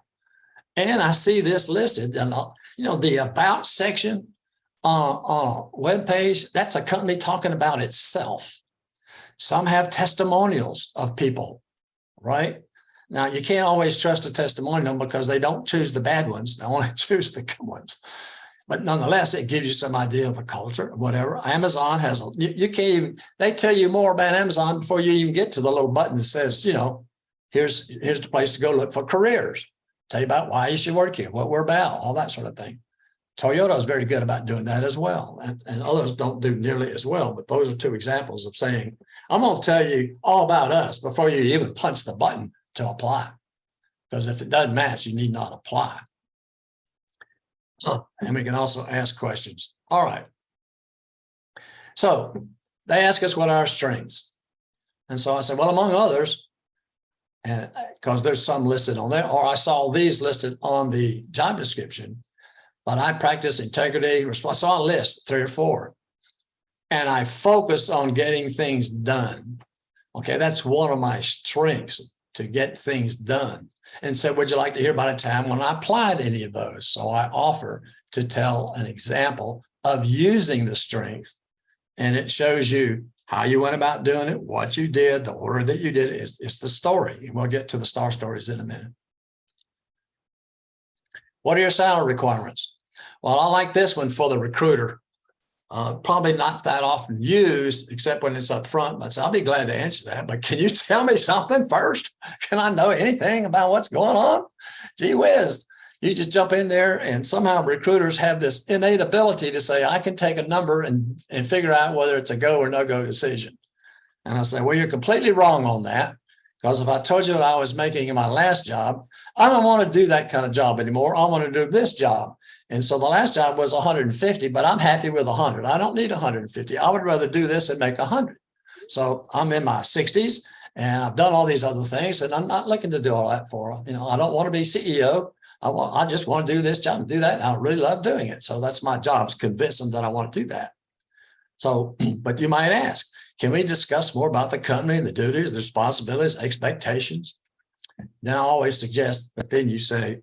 And I see this listed, and you know, the about section on a web page, that's a company talking about itself. Some have testimonials of people, right? Now, you can't always trust a testimonial because they don't choose the bad ones. They only choose the good ones. But nonetheless, it gives you some idea of a culture, whatever. Amazon has, you can't even, they tell you more about Amazon before you even get to the little button that says, you know, here's the place to go look for careers. Tell you about why you should work here, what we're about, all that sort of thing. Toyota is very good about doing that as well. And others don't do nearly as well. But those are two examples of saying, I'm going to tell you all about us before you even punch the button to apply. Because if it doesn't match, you need not apply. And we can also ask questions. All right. So they ask us what are our strengths. And so I said, well, among others, and because there's some listed on there, or I saw these listed on the job description, but I practice integrity, response. So I list 3 or 4. And I focus on getting things done. Okay, that's one of my strengths, to get things done. And so would you like to hear about a time when I applied any of those? So I offer to tell an example of using the strength. And it shows you how you went about doing it, what you did, the order that you did it. It's the story. And we'll get to the star stories in a minute. What are your salary requirements? Well, I like this one for the recruiter. Probably not that often used, except when it's up front, but I'll be glad to answer that. But can you tell me something first? Can I know anything about what's going on? Gee whiz, you just jump in there, and somehow recruiters have this innate ability to say, I can take a number and figure out whether it's a go or no go decision. And I say, well, you're completely wrong on that. Because if I told you what I was making in my last job, I don't want to do that kind of job anymore. I want to do this job. And so the last job was 150, but I'm happy with 100. I don't need 150. I would rather do this and make 100. So I'm in my 60s and I've done all these other things, and I'm not looking to do all that for, you know, I don't want to be CEO. I just want to do this job and do that. And I really love doing it. So that's my job, is convince them that I want to do that. So, but you might ask, can we discuss more about the company, the duties, the responsibilities, expectations? Then I always suggest, but then you say,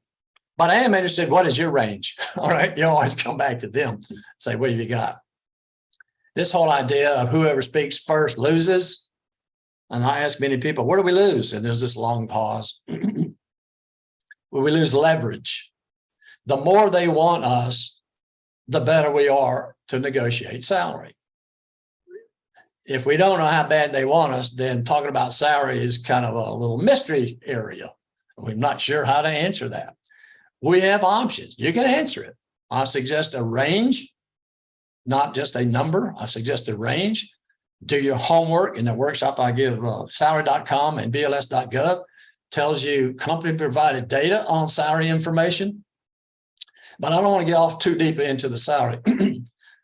but I am interested, what is your range? All right, you always come back to them, say, what have you got? This whole idea of whoever speaks first loses. And I ask many people, where do we lose? And there's this long pause. Well, we lose leverage. The more they want us, the better we are to negotiate salary. If we don't know how bad they want us, then talking about salary is kind of a little mystery area. We're not sure how to answer that. We have options. You can answer it. I suggest a range, not just a number. I suggest a range. Do your homework. In the workshop I give, salary.com and bls.gov tells you company provided data on salary information. But I don't want to get off too deep into the salary.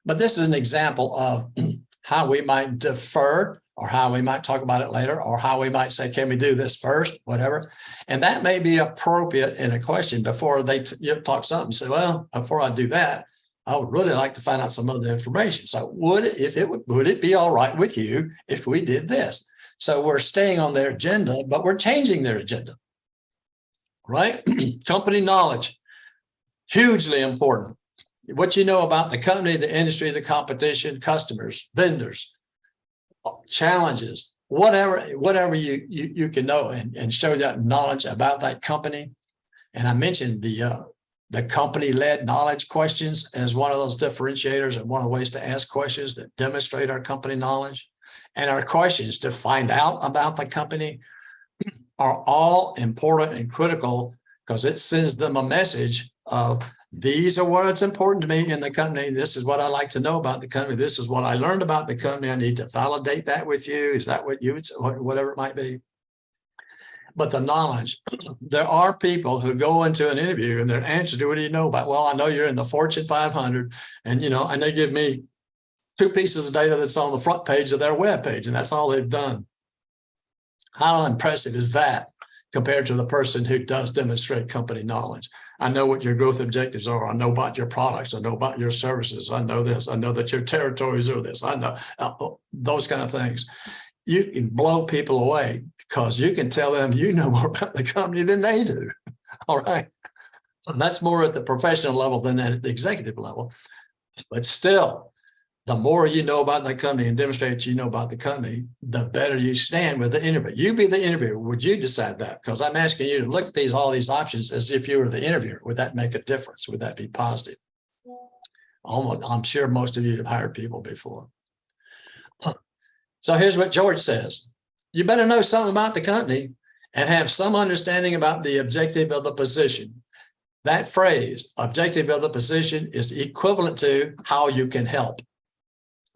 But this is an example of how we might defer, or how we might talk about it later, or how we might say, can we do this first, whatever. And that may be appropriate in a question before they talk something. Say, well, before I do that, I would really like to find out some other information. So would it be all right with you if we did this? So we're staying on their agenda, but we're changing their agenda, right? Company knowledge, hugely important. What you know about the company, the industry, the competition, customers, vendors, challenges, whatever you can know and show that knowledge about that company. And I mentioned the company-led knowledge questions as one of those differentiators and one of the ways to ask questions that demonstrate our company knowledge. And our questions to find out about the company are all important and critical, because it sends them a message of These are what's important to me in the company. This is what I like to know about the company. This is what I learned about the company. I need to validate that with you. Is that what you would say? Whatever it might be. But the knowledge, there are people who go into an interview and their answer to what do you know about? Well, I know you're in the Fortune 500 and, and they give me 2 pieces of data that's on the front page of their web page, and that's all they've done. How impressive is that compared to the person who does demonstrate company knowledge? I know what your growth objectives are. I know about your products. I know about your services. I know this. I know that your territories are this. I know those kind of things. You can blow people away because you can tell them you know more about the company than they do. All right. And that's more at the professional level than at the executive level. But still, the more you know about the company and demonstrate you know about the company, the better you stand with the interviewer. You be the interviewer. Would you decide that? Because I'm asking you to look at all these options as if you were the interviewer. Would that make a difference? Would that be positive? Almost, I'm sure most of you have hired people before. So here's what George says. You better know something about the company and have some understanding about the objective of the position. That phrase, objective of the position, is equivalent to how you can help,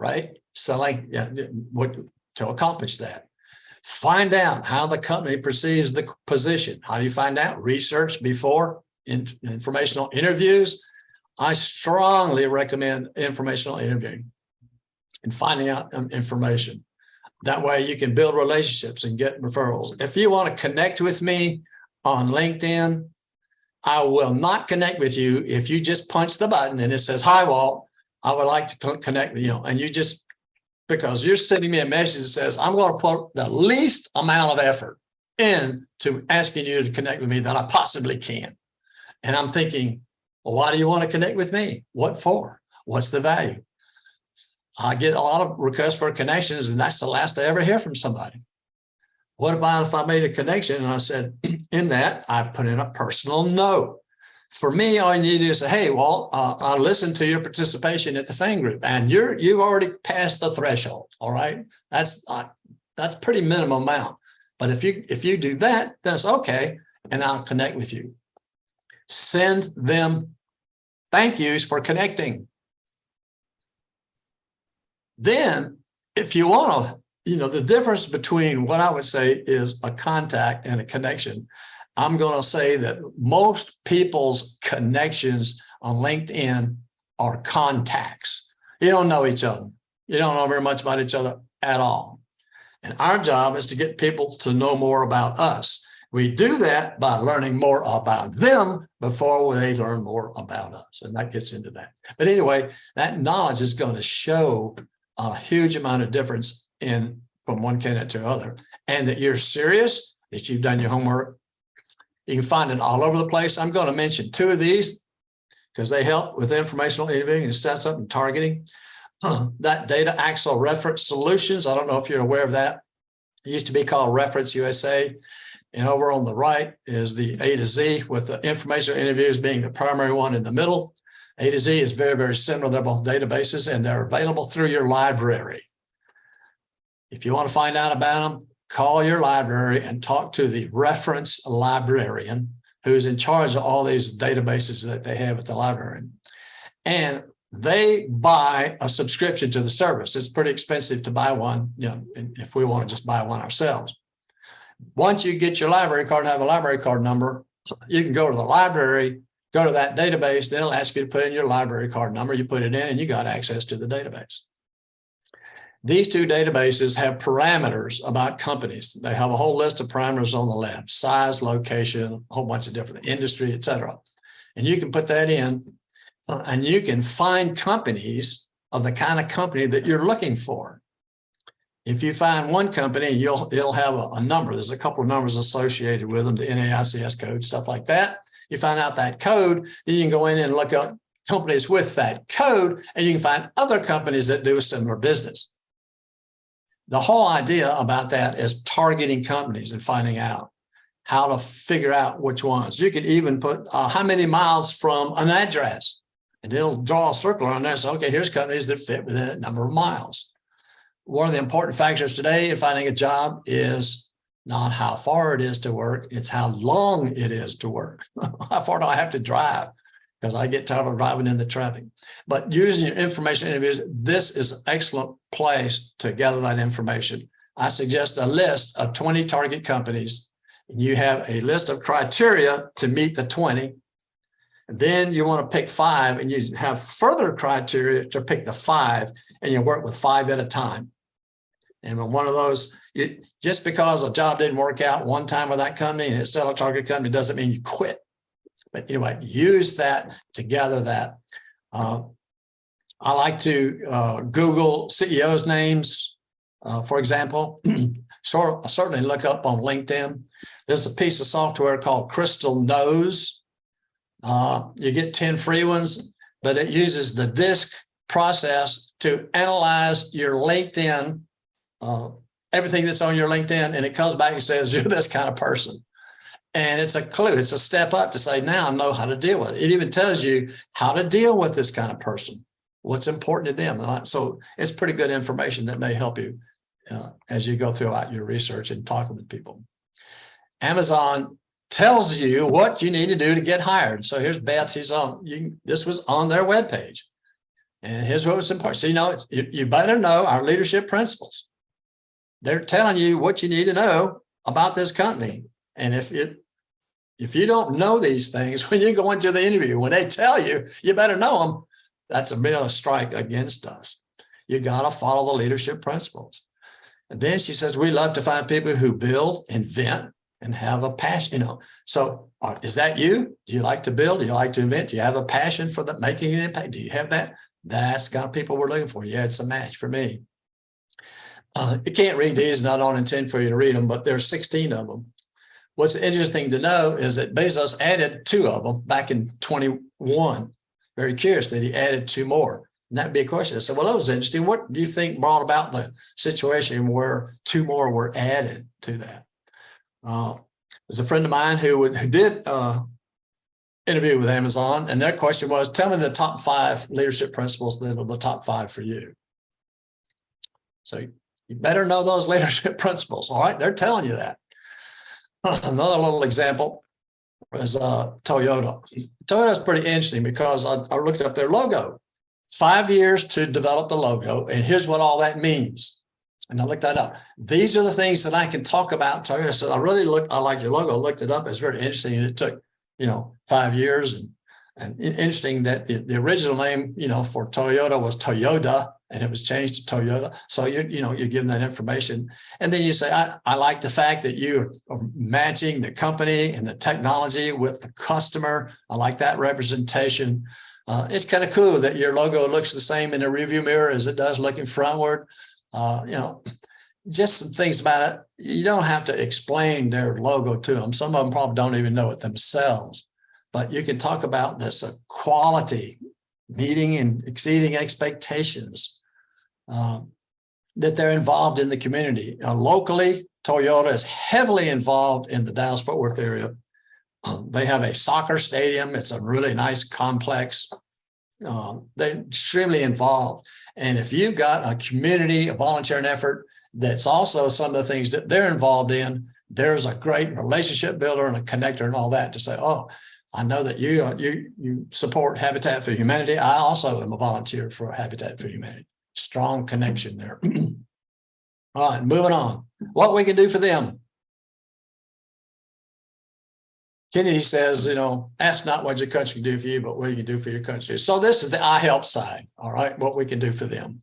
right? So like what to accomplish that. Find out how the company perceives the position. How do you find out? Research before informational interviews. I strongly recommend informational interviewing and finding out information. That way you can build relationships and get referrals. If you want to connect with me on LinkedIn, I will not connect with you if you just punch the button and it says, hi, Walt, I would like to connect with you. And you just, because you're sending me a message that says, I'm going to put the least amount of effort into asking you to connect with me that I possibly can. And I'm thinking, well, why do you want to connect with me? What for? What's the value? I get a lot of requests for connections, and that's the last I ever hear from somebody. What about if I made a connection and I said, in that, I put in a personal note. For me, all you need is say, hey, Walt, I listened to your participation at the FANG group, and you've already passed the threshold. All right, that's pretty minimum amount. But if you do that, then it's okay, and I'll connect with you. Send them thank yous for connecting. Then, if you want to, the difference between what I would say is a contact and a connection, I'm going to say that most people's connections on LinkedIn are contacts. You don't know each other. You don't know very much about each other at all. And our job is to get people to know more about us. We do that by learning more about them before they learn more about us. And that gets into that. But anyway, that knowledge is going to show a huge amount of difference from one candidate to another, and that you're serious, that you've done your homework. You can find it all over the place. I'm going to mention 2 of these because they help with informational interviewing and stats up and targeting. That Data Axle Reference Solutions. I don't know if you're aware of that. It used to be called Reference USA. And over on the right is the A to Z, with the informational interviews being the primary one in the middle. A to Z is very, very similar. They're both databases, and they're available through your library. If you want to find out about them, call your library and talk to the reference librarian who's in charge of all these databases that they have at the library. And they buy a subscription to the service. It's pretty expensive to buy one, if we want to just buy one ourselves. Once you get your library card and have a library card number, you can go to the library, go to that database, then it'll ask you to put in your library card number. You put it in and you got access to the database. These 2 databases have parameters about companies. They have a whole list of parameters on the left: size, location, a whole bunch of different industry, et cetera. And you can put that in and you can find companies of the kind of company that you're looking for. If you find one company, it'll have a number. There's a couple of numbers associated with them, the NAICS code, stuff like that. You find out that code, then you can go in and look up companies with that code, and you can find other companies that do a similar business. The whole idea about that is targeting companies and finding out how to figure out which ones. You could even put how many miles from an address, and it'll draw a circle on there. So, okay, here's companies that fit within a number of miles. One of the important factors today in finding a job is not how far it is to work, it's how long it is to work. How far do I have to drive? because I get tired of driving in the traffic. But using your information interviews, this is an excellent place to gather that information. I suggest a list of 20 target companies. You have a list of criteria to meet the 20. And then you want to pick 5, and you have further criteria to pick the 5, and you work with 5 at a time. And when one of those, just because a job didn't work out one time with that company and it's still a target company doesn't mean you quit. But anyway, use that to gather that. I like to Google CEOs' names, for example. Certainly look up on LinkedIn. There's a piece of software called Crystal Knows. You get 10 free ones, but it uses the DISC process to analyze your LinkedIn, everything that's on your LinkedIn, and it comes back and says you're this kind of person. And it's a clue, it's a step up to say, now I know how to deal with it. It even tells you how to deal with this kind of person, what's important to them. So it's pretty good information that may help you as you go throughout your research and talking with people. Amazon tells you what you need to do to get hired. So here's Beth, this was on their webpage. And here's what was important. So, you better know our leadership principles. They're telling you what you need to know about this company. And if you don't know these things, when you go into the interview, when they tell you, you better know them, that's a real strike against us. You got to follow the leadership principles. And then she says, we love to find people who build, invent, and have a passion, So is that you? Do you like to build? Do you like to invent? Do you have a passion for that, making an impact? Do you have that? That's the kind of people we're looking for. Yeah, it's a match for me. You can't read these, and I don't intend for you to read them, but there's 16 of them. What's interesting to know is that Bezos added 2 of them back in 21. Very curious that he added 2 more. And that'd be a question. I said, well, that was interesting. What do you think brought about the situation where 2 more were added to that? There's a friend of mine who did interview with Amazon, and their question was, tell me the top 5 leadership principles that are the top 5 for you. So you better know those leadership principles. All right, they're telling you that. Another little example is Toyota. Toyota is pretty interesting because I looked up their logo. 5 years to develop the logo, and here's what all that means. And I looked that up. These are the things that I can talk about. Toyota said, I like your logo. I looked it up. It's very interesting. And it took, 5 years. And interesting that the original name, for Toyota was Toyota, and it was changed to Toyota. So you're giving that information. And then you say, I like the fact that you are matching the company and the technology with the customer. I like that representation. It's kind of cool that your logo looks the same in the rearview mirror as it does looking frontward. Just some things about it. You don't have to explain their logo to them. Some of them probably don't even know it themselves, but you can talk about this quality, meeting and exceeding expectations, that they're involved in the community. Locally, Toyota is heavily involved in the Dallas-Fort Worth area. They have a soccer stadium. It's a really nice complex. They're extremely involved. And if you've got a community, a volunteering effort, that's also some of the things that they're involved in, there's a great relationship builder and a connector and all that to say, oh, I know that you support Habitat for Humanity. I also am a volunteer for Habitat for Humanity. Strong connection there. All right, moving on. What we can do for them. Kennedy says, ask not what your country can do for you, but what you can do for your country. So this is the I help side, all right, what we can do for them.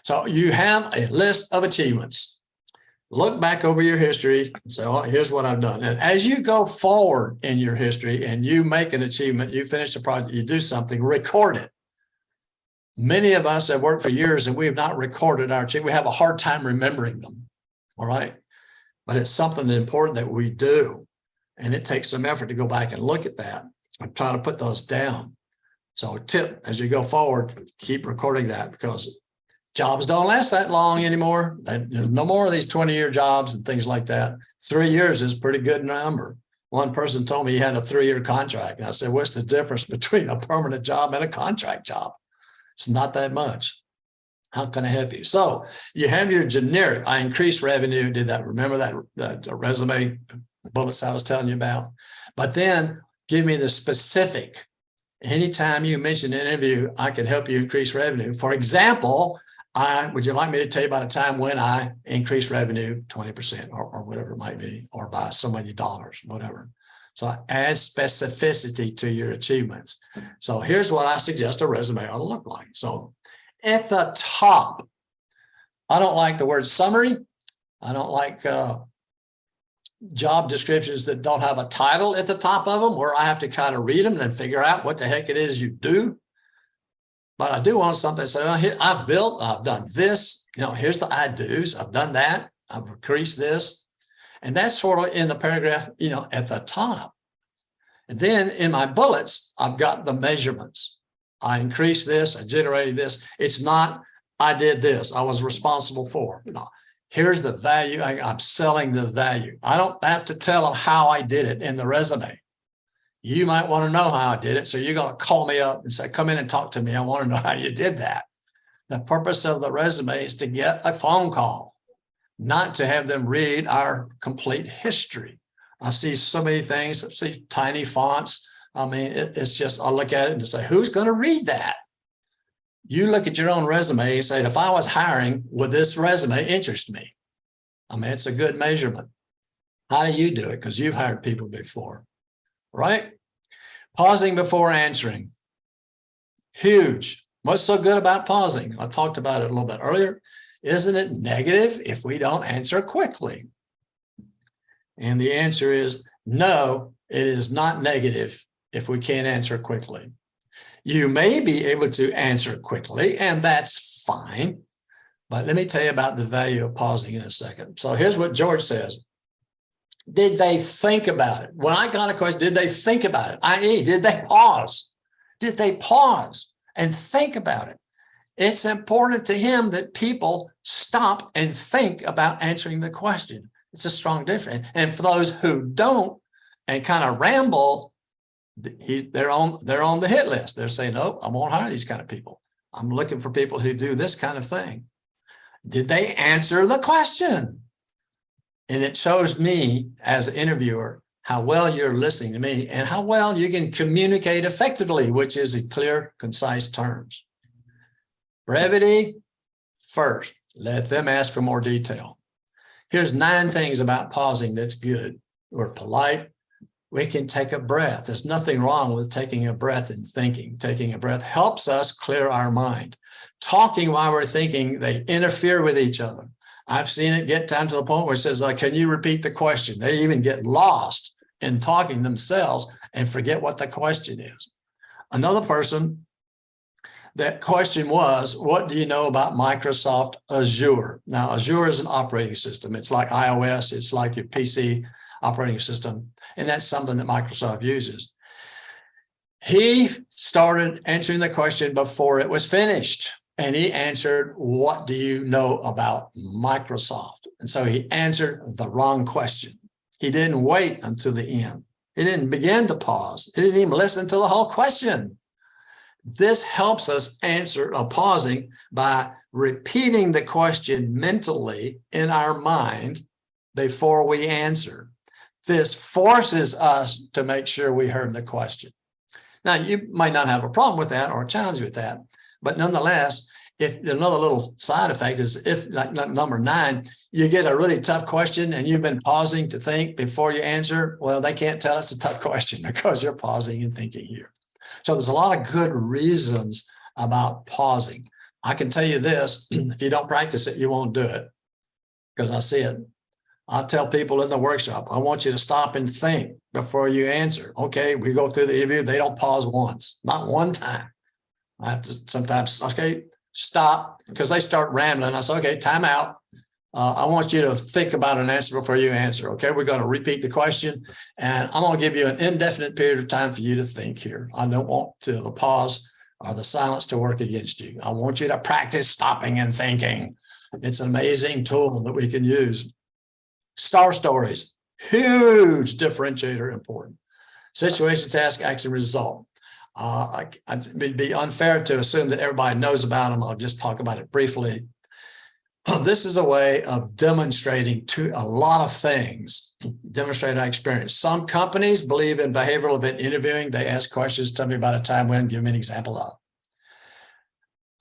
So you have a list of achievements. Look back over your history and say, oh, here's what I've done. And as you go forward in your history and you make an achievement, you finish a project, you do something, record it. Many of us have worked for years and we have not recorded our achievements. We have a hard time remembering them, all right? But it's something that's important that we do. And it takes some effort to go back and look at that and try to put those down. So a tip, as you go forward, keep recording that because jobs don't last that long anymore. There's no more of these 20-year jobs and things like that. 3 years is a pretty good number. One person told me he had a 3-year contract. And I said, what's the difference between a permanent job and a contract job? It's not that much. How can I help you? So you have your generic, I increased revenue, did that. Remember that resume bullets I was telling you about? But then give me the specific. Anytime you mention an interview, I can help you increase revenue. For example, would you like me to tell you about a time when I increased revenue 20% or whatever it might be, or by so many dollars, whatever. So add specificity to your achievements. So here's what I suggest a resume ought to look like. So at the top, I don't like the word summary. I don't like job descriptions that don't have a title at the top of them, where I have to kind of read them and then figure out what the heck it is you do. But I do want something to say, well, here, I've built, I've done this, here's the I do's, I've done that, I've increased this. And that's sort of in the paragraph, at the top. And then in my bullets, I've got the measurements. I increased this, I generated this. It's not, I did this, I was responsible for. Here's the value, I'm selling the value. I don't have to tell them how I did it in the resume. You might want to know how I did it. So you're going to call me up and say, come in and talk to me. I want to know how you did that. The purpose of the resume is to get a phone call, not to have them read our complete history. I see so many things, I see tiny fonts. I mean, it's just, I look at it and say, who's going to read that? You look at your own resume and say, if I was hiring, would this resume interest me? I mean, it's a good measurement. How do you do it? Because you've hired people before. Right? Pausing before answering. Huge. What's so good about pausing? I talked about it a little bit earlier. Isn't it negative if we don't answer quickly? And the answer is no, it is not negative if we can't answer quickly. You may be able to answer quickly, and that's fine. But let me tell you about the value of pausing in a second. So here's what George says. Did they think about it? When I got a question, did they think about it? I.e., did they pause? Did they pause and think about it? It's important to him that people stop and think about answering the question. It's a strong difference. And for those who don't and kind of ramble, they're on the hit list. They're saying, no, I won't hire these kind of people. I'm looking for people who do this kind of thing. Did they answer the question? And it shows me as an interviewer how well you're listening to me and how well you can communicate effectively, which is in clear, concise terms. Brevity first. Let them ask for more detail. Here's 9 things about pausing that's good. We're polite. We can take a breath. There's nothing wrong with taking a breath and thinking. Taking a breath helps us clear our mind. Talking while we're thinking, they interfere with each other. I've seen it get down to the point where it says, can you repeat the question? They even get lost in talking themselves and forget what the question is. Another person, that question was, what do you know about Microsoft Azure? Now, Azure is an operating system. It's like iOS. It's like your PC operating system. And that's something that Microsoft uses. He started answering the question before it was finished. And he answered, what do you know about Microsoft? And so he answered the wrong question. He didn't wait until the end. He didn't begin to pause. He didn't even listen to the whole question. This helps us answer a pausing by repeating the question mentally in our mind before we answer. This forces us to make sure we heard the question. Now, you might not have a problem with that or a challenge with that, but nonetheless, if another little side effect is if, like number 9, you get a really tough question and you've been pausing to think before you answer, well, they can't tell it's a tough question because you're pausing and thinking here. So there's a lot of good reasons about pausing. I can tell you this, if you don't practice it, you won't do it, because I see it. I tell people in the workshop, I want you to stop and think before you answer. Okay, we go through the interview, they don't pause once, not one time. I have to sometimes, okay, stop, because they start rambling. I say, okay, time out. I want you to think about an answer before you answer. Okay, we're going to repeat the question, and I'm going to give you an indefinite period of time for you to think here. I don't want the pause or the silence to work against you. I want you to practice stopping and thinking. It's an amazing tool that we can use. Star stories, huge differentiator, important. Situation, task, action, result. It'd be unfair to assume that everybody knows about them. I'll just talk about it briefly. this is a way of demonstrating to a lot of things, demonstrate our experience. Some companies believe in behavioral event interviewing. They ask questions, tell me about a time when, give me an example of.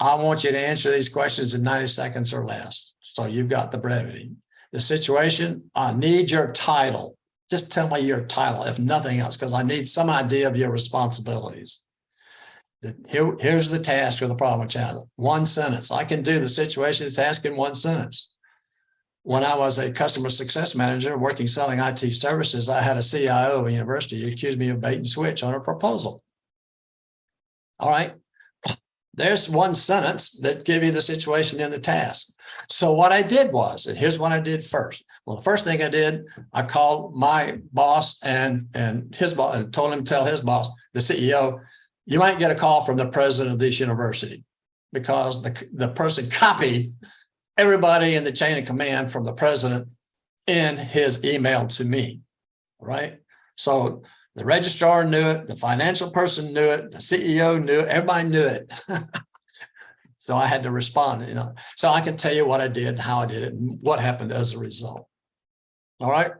I want you to answer these questions in 90 seconds or less. So you've got the brevity. The situation, I need your title. Just tell me your title, if nothing else, because I need some idea of your responsibilities. Here's the task or the problem child. One sentence. I can do the situation, the task in one sentence. When I was a customer success manager working selling IT services, I had a CIO of a university who accused me of bait and switch on a proposal. All right. There's one sentence that give you the situation in the task. So what I did was, and here's what I did first. Well, the first thing I did, I called my boss and his boss and told him to tell his boss, the CEO, you might get a call from the president of this university because the person copied everybody in the chain of command from the president in his email to me, right? So the registrar knew it, the financial person knew it, the CEO knew it, everybody knew it. So I had to respond, so I can tell you what I did and how I did it and what happened as a result. All right.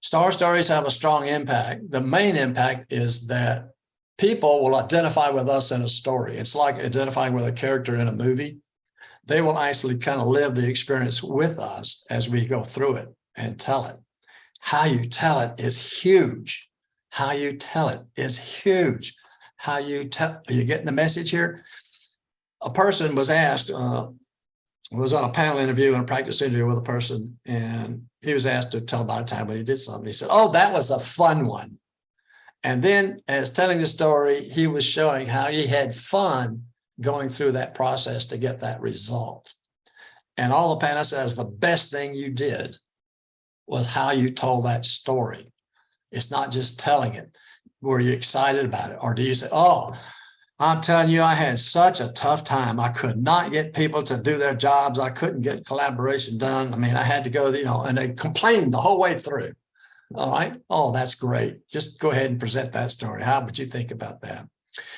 Star stories have a strong impact. The main impact is that people will identify with us in a story. It's like identifying with a character in a movie. They will actually kind of live the experience with us as we go through it and tell it. How you tell it is huge. How you tell it is huge. How you tell, are you getting the message here? A person was asked, was on a panel interview and a practice interview with a person, and he was asked to tell about a time when he did something. He said, oh, that was a fun one. And then as telling the story, he was showing how he had fun going through that process to get that result. And all the panel says the best thing you did was how you told that story. It's not just telling it. Were you excited about it? Or do you say, oh, I'm telling you, I had such a tough time. I could not get people to do their jobs. I couldn't get collaboration done. I mean, I had to go, and they complained the whole way through. All right. Oh, that's great. Just go ahead and present that story. How would you think about that?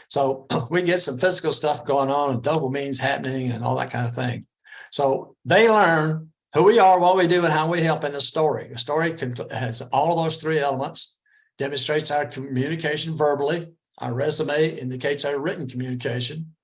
So we get some physical stuff going on and dopamine's happening and all that kind of thing. So they learn who we are, what we do, and how we help in a story. A story has all of those three elements, demonstrates our communication verbally. Our resume indicates our written communication.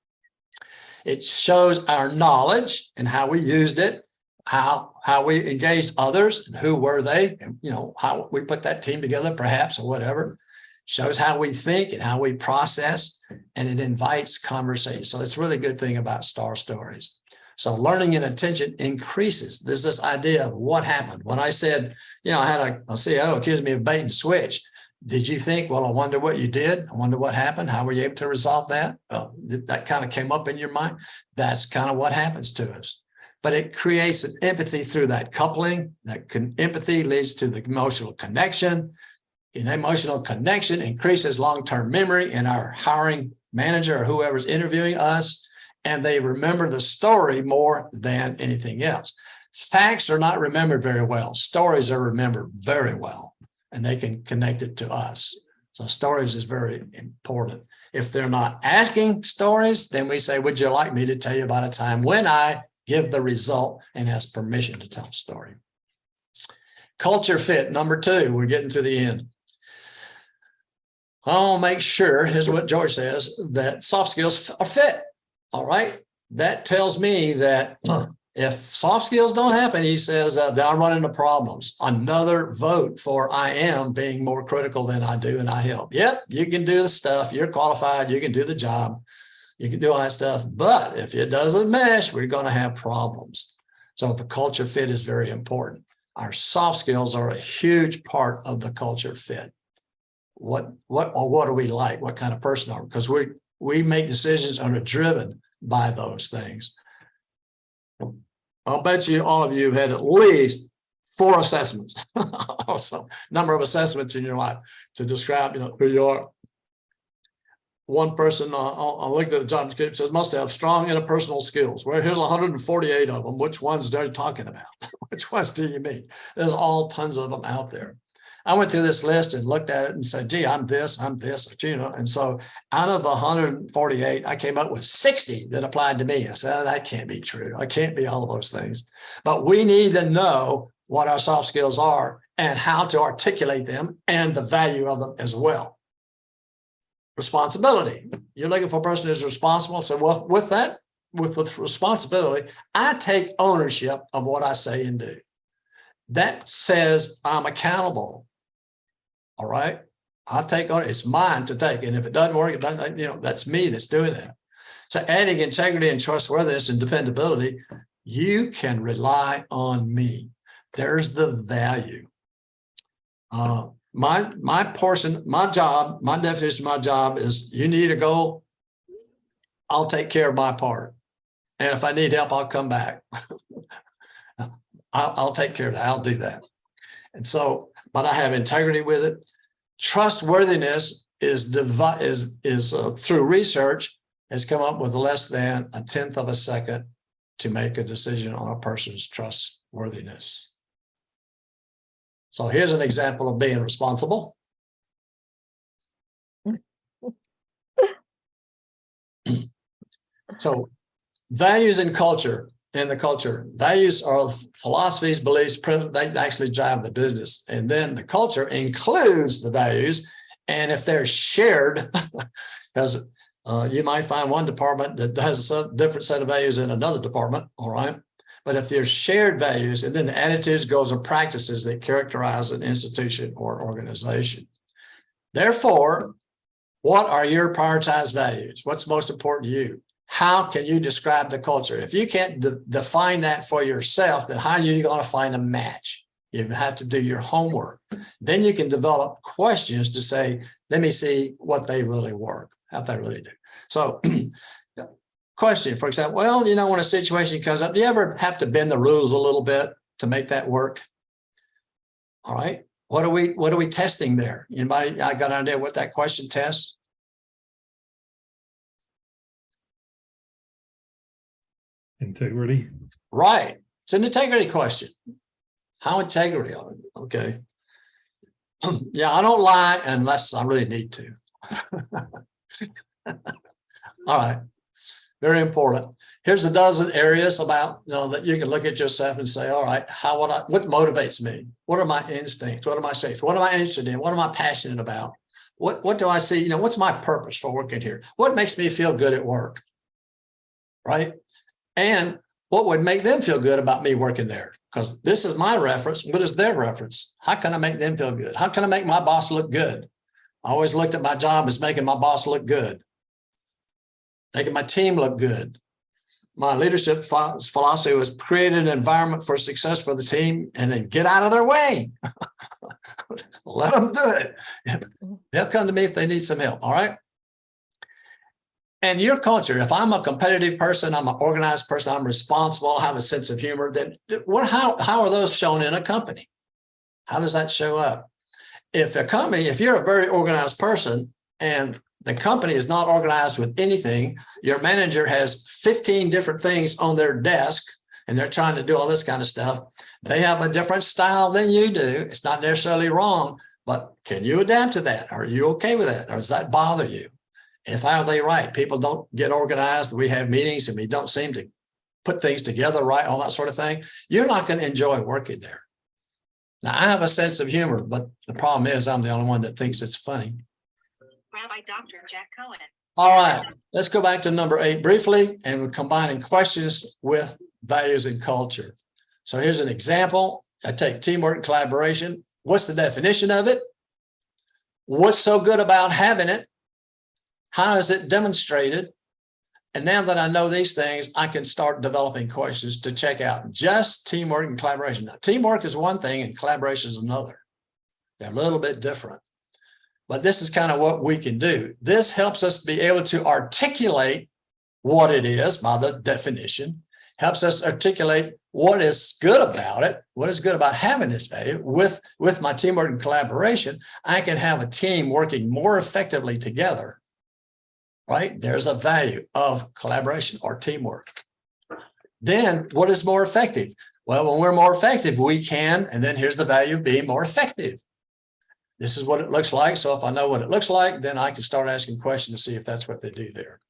It shows our knowledge and how we used it, how we engaged others and who were they, and how we put that team together, perhaps, or whatever. Shows how we think and how we process, and it invites conversation. So it's a really good thing about star stories. So learning and attention increases. There's this idea of what happened. When I said, I had a CEO accuse me of bait and switch. Did you think, well, I wonder what you did? I wonder what happened. How were you able to resolve that? Well, that kind of came up in your mind. That's kind of what happens to us. But it creates an empathy through that coupling. Empathy leads to the emotional connection. An emotional connection increases long-term memory in our hiring manager or whoever's interviewing us, and they remember the story more than anything else. Facts are not remembered very well. Stories are remembered very well, and they can connect it to us. So stories is very important. If they're not asking stories, then we say, would you like me to tell you about a time when I give the result and ask permission to tell a story? Culture fit, number 2, we're getting to the end. I'll make sure, here's what George says, that soft skills are fit. All right. That tells me that if soft skills don't happen, he says, that I run into problems. Another vote for I am being more critical than I do and I help. Yep, you can do the stuff. You're qualified. You can do the job. You can do all that stuff. But if it doesn't mesh, we're going to have problems. So the culture fit is very important. Our soft skills are a huge part of the culture fit. What do we like? What kind of person are we? Because we make decisions and are driven by those things. I'll bet you all of you have had at least 4 assessments, also number of assessments in your life to describe, who you are. One person, I looked at the job description, says must have strong interpersonal skills. Well, here's 148 of them. Which ones are you talking about? Which ones do you mean? There's all tons of them out there. I went through this list and looked at it and said, gee, I'm this, you know. And so out of the 148, I came up with 60 that applied to me. I said, oh, that can't be true. I can't be all of those things. But we need to know what our soft skills are and how to articulate them and the value of them as well. Responsibility. You're looking for a person who's responsible. So, well, with that, with responsibility, I take ownership of what I say and do. That says I'm accountable. All right. I'll take on it. It's mine to take. And if it doesn't work, it doesn't, you know, that's me that's doing that. So adding integrity and trustworthiness and dependability, you can rely on me. There's the value. My portion, my job, my definition of my job is you need a goal, I'll take care of my part. And if I need help, I'll come back. I'll take care of that. I'll do that. And so, but I have integrity with it. Trustworthiness is through research has come up with less than 1/10 of a second to make a decision on a person's trustworthiness. So here's an example of being responsible. So values and culture. In the culture, values are philosophies, beliefs, they actually drive the business. And then the culture includes the values. And if they're shared, because you might find one department that has a different set of values in another department, all right? But if there's shared values, and then the attitudes, goals, and practices that characterize an institution or organization. Therefore, what are your prioritized values? What's most important to you? How can you describe the culture? If you can't define that for yourself, then how are you going to find a match? You have to do your homework. Then you can develop questions to say, let me see what they really work, how they really do. So question, for example, well, you know, when a situation comes up, do you ever have to bend the rules a little bit to make that work? All right. What are we testing there? Anybody got an idea what that question tests? Integrity. Right. It's an integrity question. How integrity? Okay. Yeah, I don't lie unless I really need to. All right. Very important. Here's a dozen areas about, you know, that you can look at yourself and say, all right, what motivates me? What are my instincts? What are my strengths? What am I interested in? What am I passionate about? What do I see? You know, what's my purpose for working here? What makes me feel good at work? Right. And what would make them feel good about me working there? Because this is my reference. What is their reference? How can I make them feel good? How can I make my boss look good? I always looked at my job as making my boss look good, making my team look good. My leadership philosophy was create an environment for success for the team and then get out of their way. Let them do it. They'll come to me if they need some help. All right. And your culture, if I'm a competitive person, I'm an organized person, I'm responsible, I have a sense of humor, then how are those shown in a company? How does that show up? If you're a very organized person and the company is not organized with anything, your manager has 15 different things on their desk and they're trying to do all this kind of stuff. They have a different style than you do. It's not necessarily wrong, but can you adapt to that? Are you okay with that? Or does that bother you? If are they right? People don't get organized. We have meetings and we don't seem to put things together right, all that sort of thing. You're not going to enjoy working there. Now, I have a sense of humor, but the problem is I'm the only one that thinks it's funny. Rabbi Dr. Jack Cohen. All right, let's go back to number 8 briefly, and we're combining questions with values and culture. So here's an example. I take teamwork and collaboration. What's the definition of it? What's so good about having it? How is it demonstrated? And now that I know these things, I can start developing questions to check out just teamwork and collaboration. Now, teamwork is one thing and collaboration is another. They're a little bit different. But this is kind of what we can do. This helps us be able to articulate what it is by the definition, helps us articulate what is good about it, what is good about having this value. With my teamwork and collaboration, I can have a team working more effectively together. Right? There's a value of collaboration or teamwork. Then what is more effective? Well, when we're more effective, we can, and then here's the value of being more effective. This is what it looks like. So if I know what it looks like, then I can start asking questions to see if that's what they do there.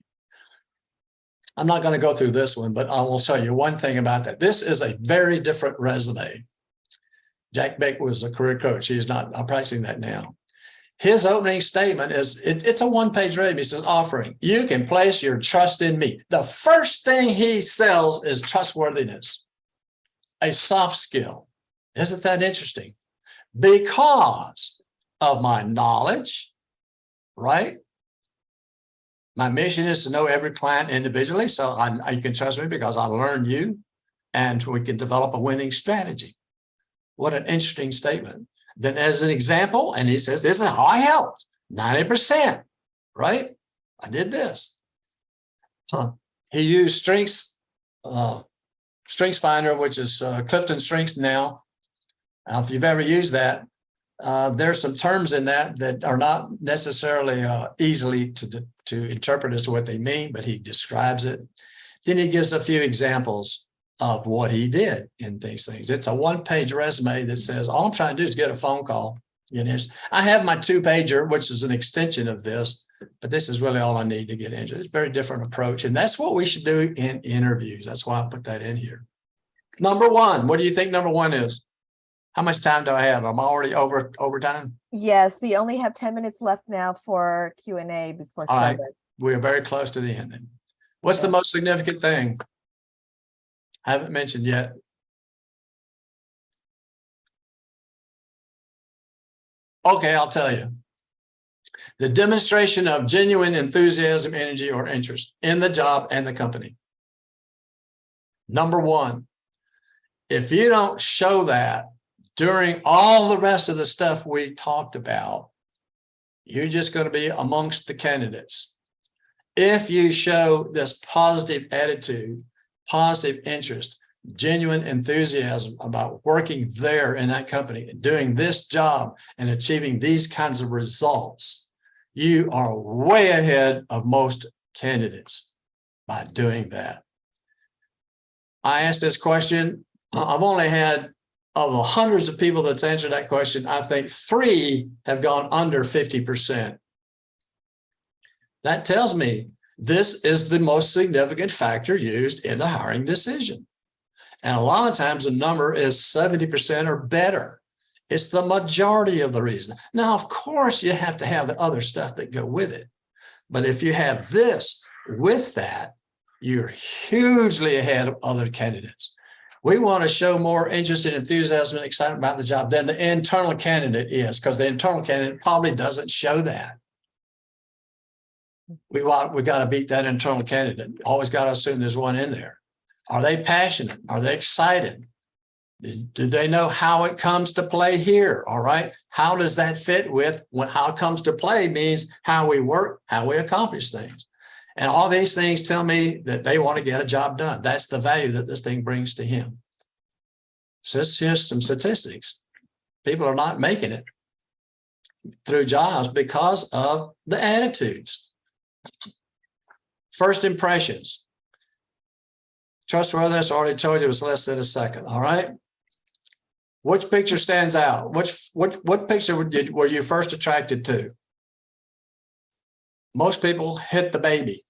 I'm not going to go through this one, but I will tell you one thing about that. This is a very different resume. Jack Beck was a career coach. He's not practicing that now. His opening statement is, it's a one-page resume. He says, offering, you can place your trust in me. The first thing he sells is trustworthiness, a soft skill. Isn't that interesting? Because of my knowledge, right? My mission is to know every client individually. So you can trust me because I learned you and we can develop a winning strategy. What an interesting statement. Then as an example, and he says, this is how I helped 90%, right? I did this. He used Strengths Finder, which is Clifton Strengths now. If you've ever used that, there's some terms in that that are not necessarily easily to interpret as to what they mean, but he describes it. Then he gives a few examples of what he did in these things. It's a one-page resume that says, all I'm trying to do is get a phone call. You know, I have my two-pager, which is an extension of this, but this is really all I need to get into. It's a very different approach. And that's what we should do in interviews. That's why I put that in here. Number one, what do you think number one is? How much time do I have? I'm already over time. Yes, we only have 10 minutes left now for Q&A before All right. 7. We are very close to the end. What's the most significant thing? I haven't mentioned yet. Okay, I'll tell you. The demonstration of genuine enthusiasm, energy, or interest in the job and the company. Number one, if you don't show that during all the rest of the stuff we talked about, you're just going to be amongst the candidates. If you show this positive attitude, positive interest, genuine enthusiasm about working there in that company and doing this job and achieving these kinds of results, you are way ahead of most candidates by doing that. I asked this question. I've only had, of the hundreds of people that's answered that question, I think 3 have gone under 50%. That tells me this is the most significant factor used in the hiring decision. And a lot of times the number is 70% or better. It's the majority of the reason. Now, of course, you have to have the other stuff that go with it. But if you have this with that, you're hugely ahead of other candidates. We want to show more interest and enthusiasm and excitement about the job than the internal candidate is, because the internal candidate probably doesn't show that. We got to beat that internal candidate. Always got to assume there's one in there. Are they passionate? Are they excited? Do they know how it comes to play here? All right. How does that fit with how it comes to play means how we work, how we accomplish things. And all these things tell me that they want to get a job done. That's the value that this thing brings to him. So it's just some statistics. People are not making it through jobs because of the attitudes. First impressions. Trustworthiness, I already told you, was less than a second. All right. Which picture stands out? What picture were you first attracted to? Most people hit the baby.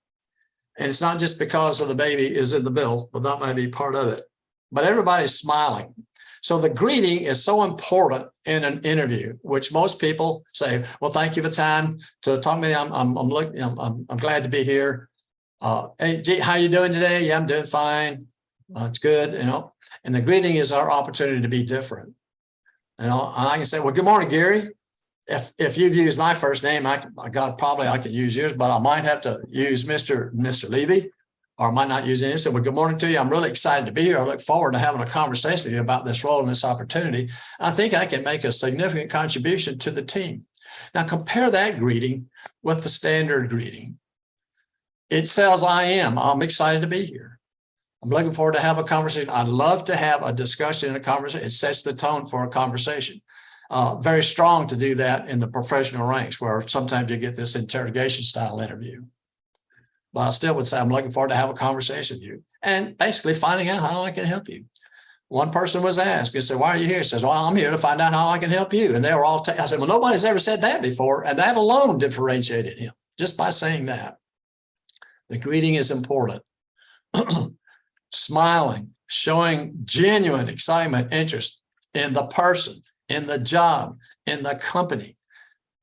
And it's not just because of the baby is in the middle, but that might be part of it. But everybody's smiling. So the greeting is so important in an interview, which most people say, well, thank you for the time to talk to me. I'm glad to be here. Hey, G, how you doing today? Yeah, I'm doing fine. It's good, you know. And the greeting is our opportunity to be different. You know, and I can say, well, good morning, Gary. If you've used my first name, I can use yours, but I might have to use Mr. Levy, or I might not use any. So, well, good morning to you. I'm really excited to be here. I look forward to having a conversation with you about this role and this opportunity. I think I can make a significant contribution to the team. Now, compare that greeting with the standard greeting. It says, I'm excited to be here. I'm looking forward to have a conversation. I'd love to have a discussion and a conversation. It sets the tone for a conversation. Very strong to do that in the professional ranks, where sometimes you get this interrogation style interview. But I still would say I'm looking forward to have a conversation with you and basically finding out how I can help you. one person was asked, he said, why are you here? He says, well, I'm here to find out how I can help you. And they were all, I said, well, nobody's ever said that before. And that alone differentiated him just by saying that. The greeting is important. Smiling, showing genuine excitement, interest in the person, in the job, in the company.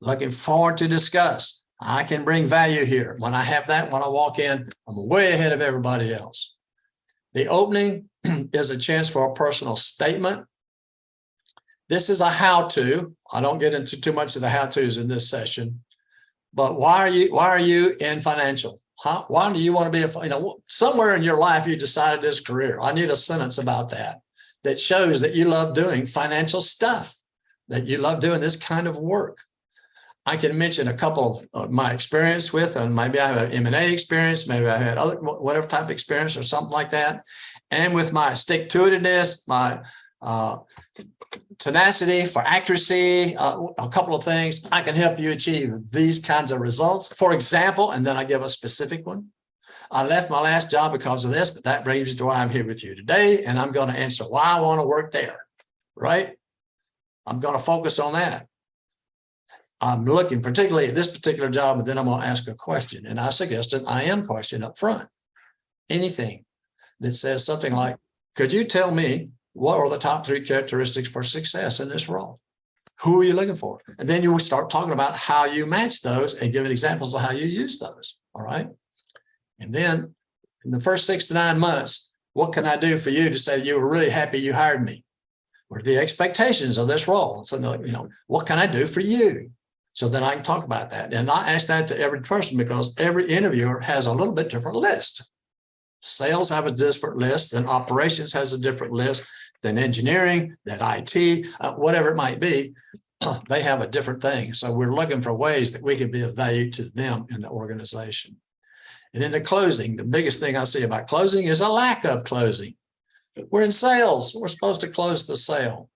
Looking forward to discuss. I can bring value here. When I have that, when I walk in, I'm way ahead of everybody else. The opening is a chance for a personal statement. This is a how-to. I don't get into too much of the how-tos in this session, but why are you in financial? Why do you want to be somewhere in your life you decided this career? I need a sentence about that shows that you love doing financial stuff, that you love doing this kind of work. I can mention a couple of my experience with, and maybe I have an M&A experience, maybe I had other whatever type of experience or something like that. And with my stick-to-itiveness, my tenacity for accuracy, a couple of things, I can help you achieve these kinds of results. For example, and then I give a specific one. I left my last job because of this, but that brings me to why I'm here with you today. And I'm going to answer why I want to work there, right? I'm going to focus on that. I'm looking particularly at this particular job, and then I'm going to ask a question. And I suggest an I am question up front. Anything that says something like, could you tell me what are the top 3 characteristics for success in this role? Who are you looking for? And then you will start talking about how you match those and giving examples of how you use those. All right. And then in the first 6 to 9 months, what can I do for you to say you were really happy you hired me? What are the expectations of this role? So, what can I do for you? So then I can talk about that. And I ask that to every person because every interviewer has a little bit different list. Sales have a different list, then operations has a different list, than engineering, than IT, whatever it might be. They have a different thing. So we're looking for ways that we can be of value to them in the organization. And then the closing, the biggest thing I see about closing is a lack of closing. We're in sales. We're supposed to close the sale.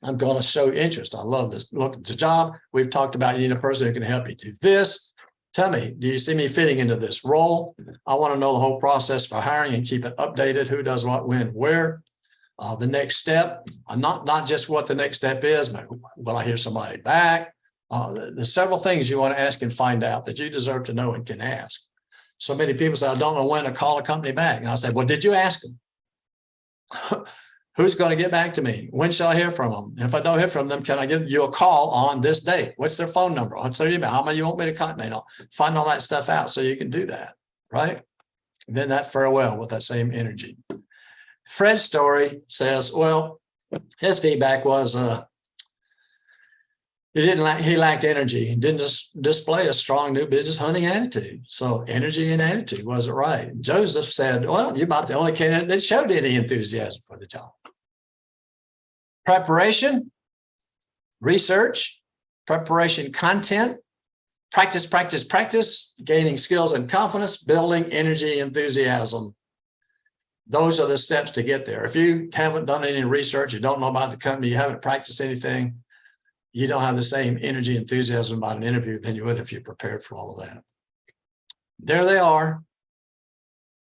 I'm going to show interest. I love this. Look, it's a job. We've talked about you need a person who can help you do this. Tell me, do you see me fitting into this role? I want to know the whole process for hiring and keep it updated. Who does what, when, where? The next step, not just what the next step is, but will I hear somebody back? There's several things you want to ask and find out that you deserve to know and can ask. So many people say, I don't know when to call a company back. And I say, well, did you ask them? Who's going to get back to me? When shall I hear from them? And if I don't hear from them, can I give you a call on this date? What's their phone number? What's their email? How many you want me to contact? Find all that stuff out so you can do that, right? And then that farewell with that same energy. Fred's story says, well, his feedback was he lacked energy. He didn't just display a strong new business hunting attitude. So energy and attitude wasn't right. Joseph said, well, you're about the only candidate that showed any enthusiasm for the job. Preparation, research, preparation content, practice, practice, practice, gaining skills and confidence, building energy, enthusiasm. Those are the steps to get there. If you haven't done any research, you don't know about the company, you haven't practiced anything, you don't have the same energy, enthusiasm about an interview than you would if you prepared for all of that. There they are.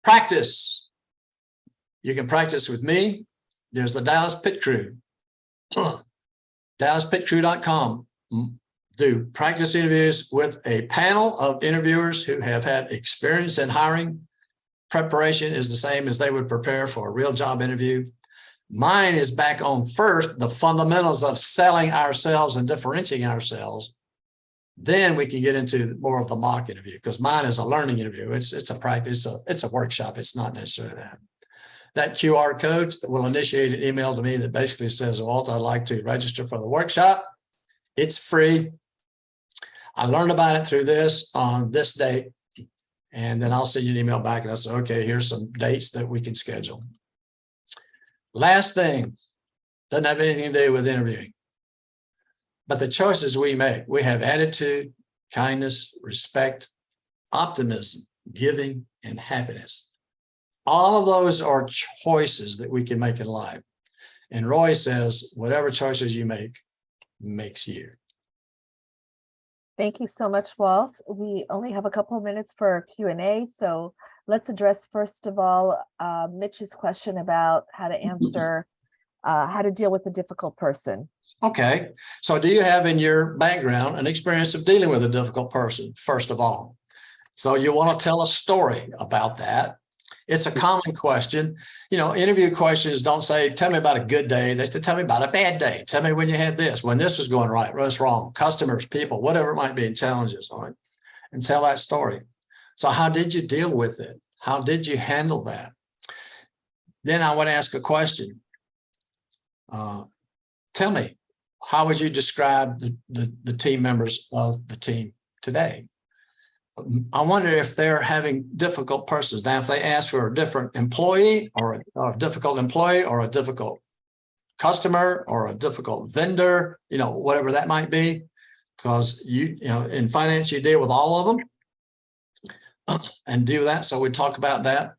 Practice. You can practice with me. There's the Dallas Pit Crew. DallasPitCrew.com. Do practice interviews with a panel of interviewers who have had experience in hiring. Preparation is the same as they would prepare for a real job interview. Mine is back on first, the fundamentals of selling ourselves and differentiating ourselves. Then we can get into more of the mock interview because mine is a learning interview. It's a practice, it's a workshop. It's not necessarily that. That QR code will initiate an email to me that basically says, Walt, I'd like to register for the workshop. It's free. I learned about it through this on this date. And then I'll send you an email back and I'll say, okay, here's some dates that we can schedule. Last thing, doesn't have anything to do with interviewing, but the choices we make, we have attitude, kindness, respect, optimism, giving, and happiness. All of those are choices that we can make in life. And Roy says, whatever choices you make makes you. Thank you so much, Walt. We only have a couple of minutes for Q&A, so let's address first of all Mitch's question about how to answer how to deal with a difficult person. Okay, so do you have in your background an experience of dealing with a difficult person, first of all? So you want to tell a story about that. It's a common question. You know, interview questions don't say, tell me about a good day. They say, tell me about a bad day. Tell me when you had this, when this was going right, what's wrong, customers, people, whatever it might be, and challenges, all right? And tell that story. So how did you deal with it? How did you handle that? Then I would ask a question. Tell me, how would you describe the team members of the team today? I wonder if they're having difficult persons. Now, if they ask for a different employee or a difficult employee or a difficult customer or a difficult vendor, you know, whatever that might be, because you know, in finance, you deal with all of them and do that. So we talk about that.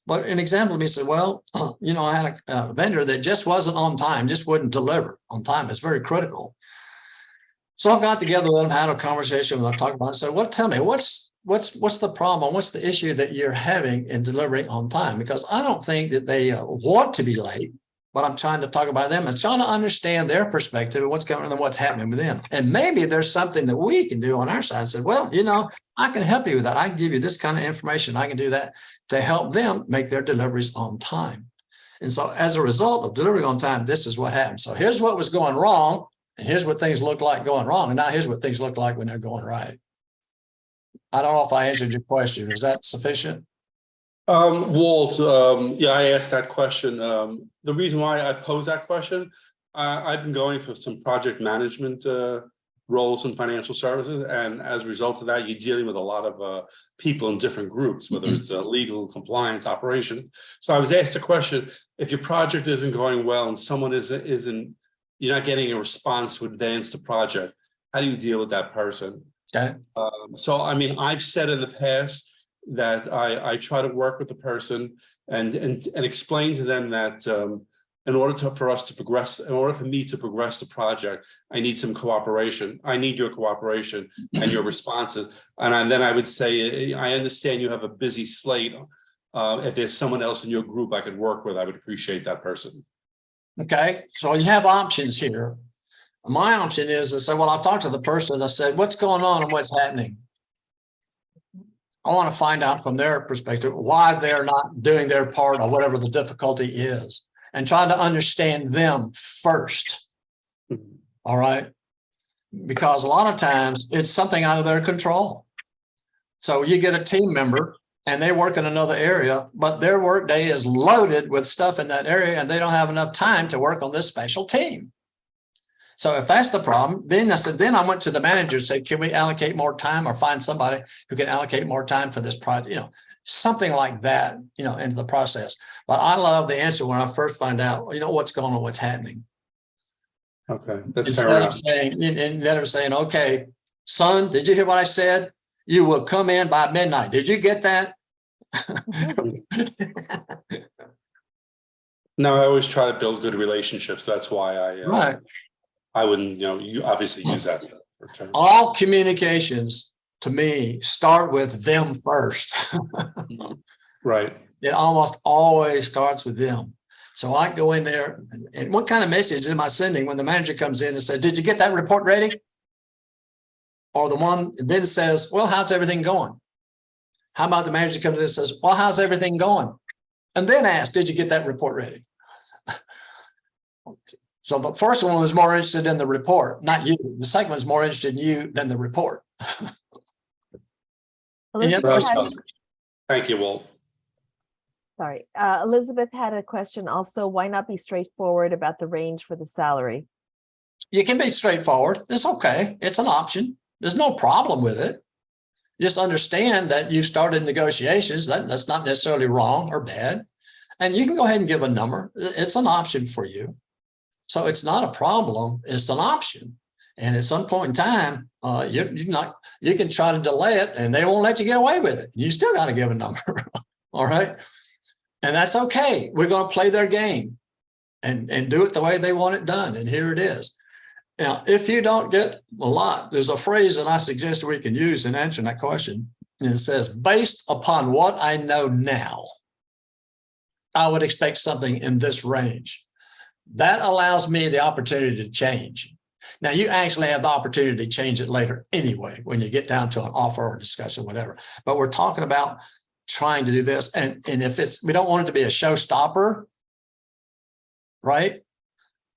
But an example, we said, well, you know, I had a vendor that just wasn't on time, just wouldn't deliver on time. It's very critical. So I got together with them, had a conversation with them, talked about it. So, well, tell me, what's the problem? What's the issue that you're having in delivering on time? Because I don't think that they want to be late, but I'm trying to talk about them and trying to understand their perspective and what's going on and what's happening with them. And maybe there's something that we can do on our side. And say, well, you know, I can help you with that. I can give you this kind of information. I can do that to help them make their deliveries on time. And so as a result of delivering on time, this is what happened. So here's what was going wrong. And here's what things look like going wrong. And now here's what things look like when they're going right. I don't know if I answered your question. Is that sufficient? Walt, yeah, I asked that question. The reason why I posed that question, I've been going for some project management roles in financial services. And as a result of that, you're dealing with a lot of people in different groups, whether it's legal, compliance, operations. So I was asked a question, if your project isn't going well and someone isn't you're not getting a response to advance the project, how do you deal with that person? Okay. So, I mean, I've said in the past that I try to work with the person and explain to them that in order for us to progress, in order for me to progress the project, I need some cooperation. I need your cooperation and your responses. And then I would say, I understand you have a busy slate. If there's someone else in your group I could work with, I would appreciate that person. Okay, so you have options here. My option is to say, well, I'll talk to the person. I said, what's going on and what's happening? I want to find out from their perspective why they're not doing their part or whatever the difficulty is, and try to understand them first. All right, because a lot of times it's something out of their control. So you get a team member and they work in another area, but their work day is loaded with stuff in that area and they don't have enough time to work on this special team. So if that's the problem, then I said, then I went to the manager and said, can we allocate more time or find somebody who can allocate more time for this project? You know, something like that, you know, into the process. But I love the answer when I first find out, you know, what's going on, what's happening. Okay, that's fair enough. Instead of saying, okay, son, did you hear what I said? You will come in by midnight. Did you get that? No, I always try to build good relationships. That's why Right. I wouldn't, you know, you obviously use that term. All communications to me start with them first. Right. It almost always starts with them. So I go in there and what kind of message am I sending when the manager comes in and says, did you get that report ready? Or the one then says, well, how's everything going? How about the manager comes in and says, well, how's everything going? And then ask, did you get that report ready? So the first one was more interested in the report, not you. The second one's more interested in you than the report. Thank you, Walt. Sorry, Elizabeth had a question also. Why not be straightforward about the range for the salary? You can be straightforward. It's okay. It's an option. There's no problem with it. Just understand that you started negotiations. That's not necessarily wrong or bad. And you can go ahead and give a number. It's an option for you. So it's not a problem. It's an option. And at some point in time, you can try to delay it and they won't let you get away with it. You still got to give a number. All right. And that's okay. We're going to play their game and do it the way they want it done. And here it is. Now, if you don't get a lot, there's a phrase that I suggest we can use in answering that question. And it says, based upon what I know now, I would expect something in this range. That allows me the opportunity to change. Now, you actually have the opportunity to change it later anyway, when you get down to an offer or discussion, whatever. But we're talking about trying to do this. And if we don't want it to be a showstopper, right?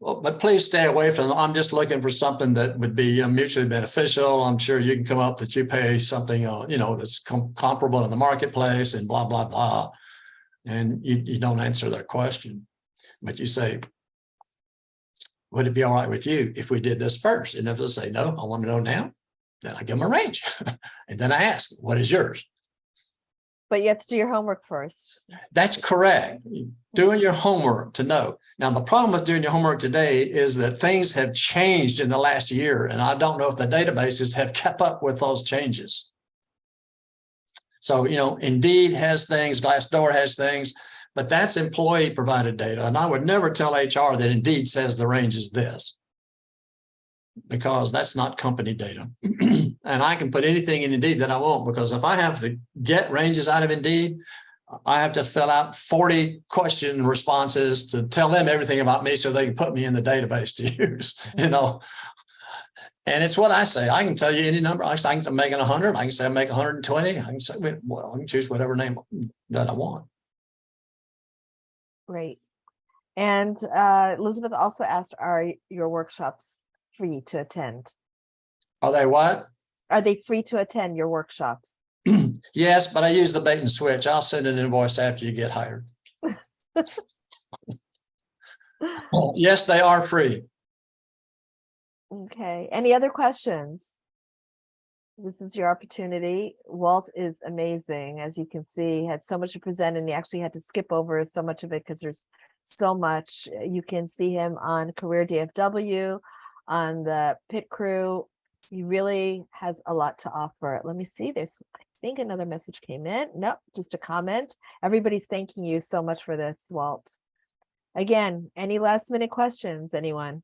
Well, but please stay away from them. I'm just looking for something that would be mutually beneficial. I'm sure you can come up that you pay something, that's comparable in the marketplace and blah, blah, blah. And you don't answer their question, but you say, would it be all right with you if we did this first? And if they say, no, I want to know now, then I give them a range. And then I ask, what is yours? But you have to do your homework first. That's correct. Doing your homework to know. Now, the problem with doing your homework today is that things have changed in the last year, and I don't know if the databases have kept up with those changes. So, Indeed has things, Glassdoor has things, but that's employee provided data. And I would never tell HR that Indeed says the range is this, because that's not company data. And I can put anything in Indeed that I want, because if I have to get ranges out of Indeed, I have to fill out 40 question responses to tell them everything about me so they can put me in the database to use, And it's what I say. I can tell you any number. I can make it 100. I can say I make 120. I can say, well, I can choose whatever name that I want. Great. And Elizabeth also asked, are your workshops free to attend? Are they what? Are they free to attend your workshops? Yes, but I use the bait and switch. I'll send an invoice after you get hired. Yes, they are free. Okay. Any other questions? This is your opportunity. Walt is amazing. As you can see, he had so much to present, and he actually had to skip over so much of it because there's so much. You can see him on Career DFW, on the pit crew. He really has a lot to offer. Let me see. There's, I think, another message came in. Nope, just a comment. Everybody's thanking you so much for this, Walt. Again, any last minute questions, anyone?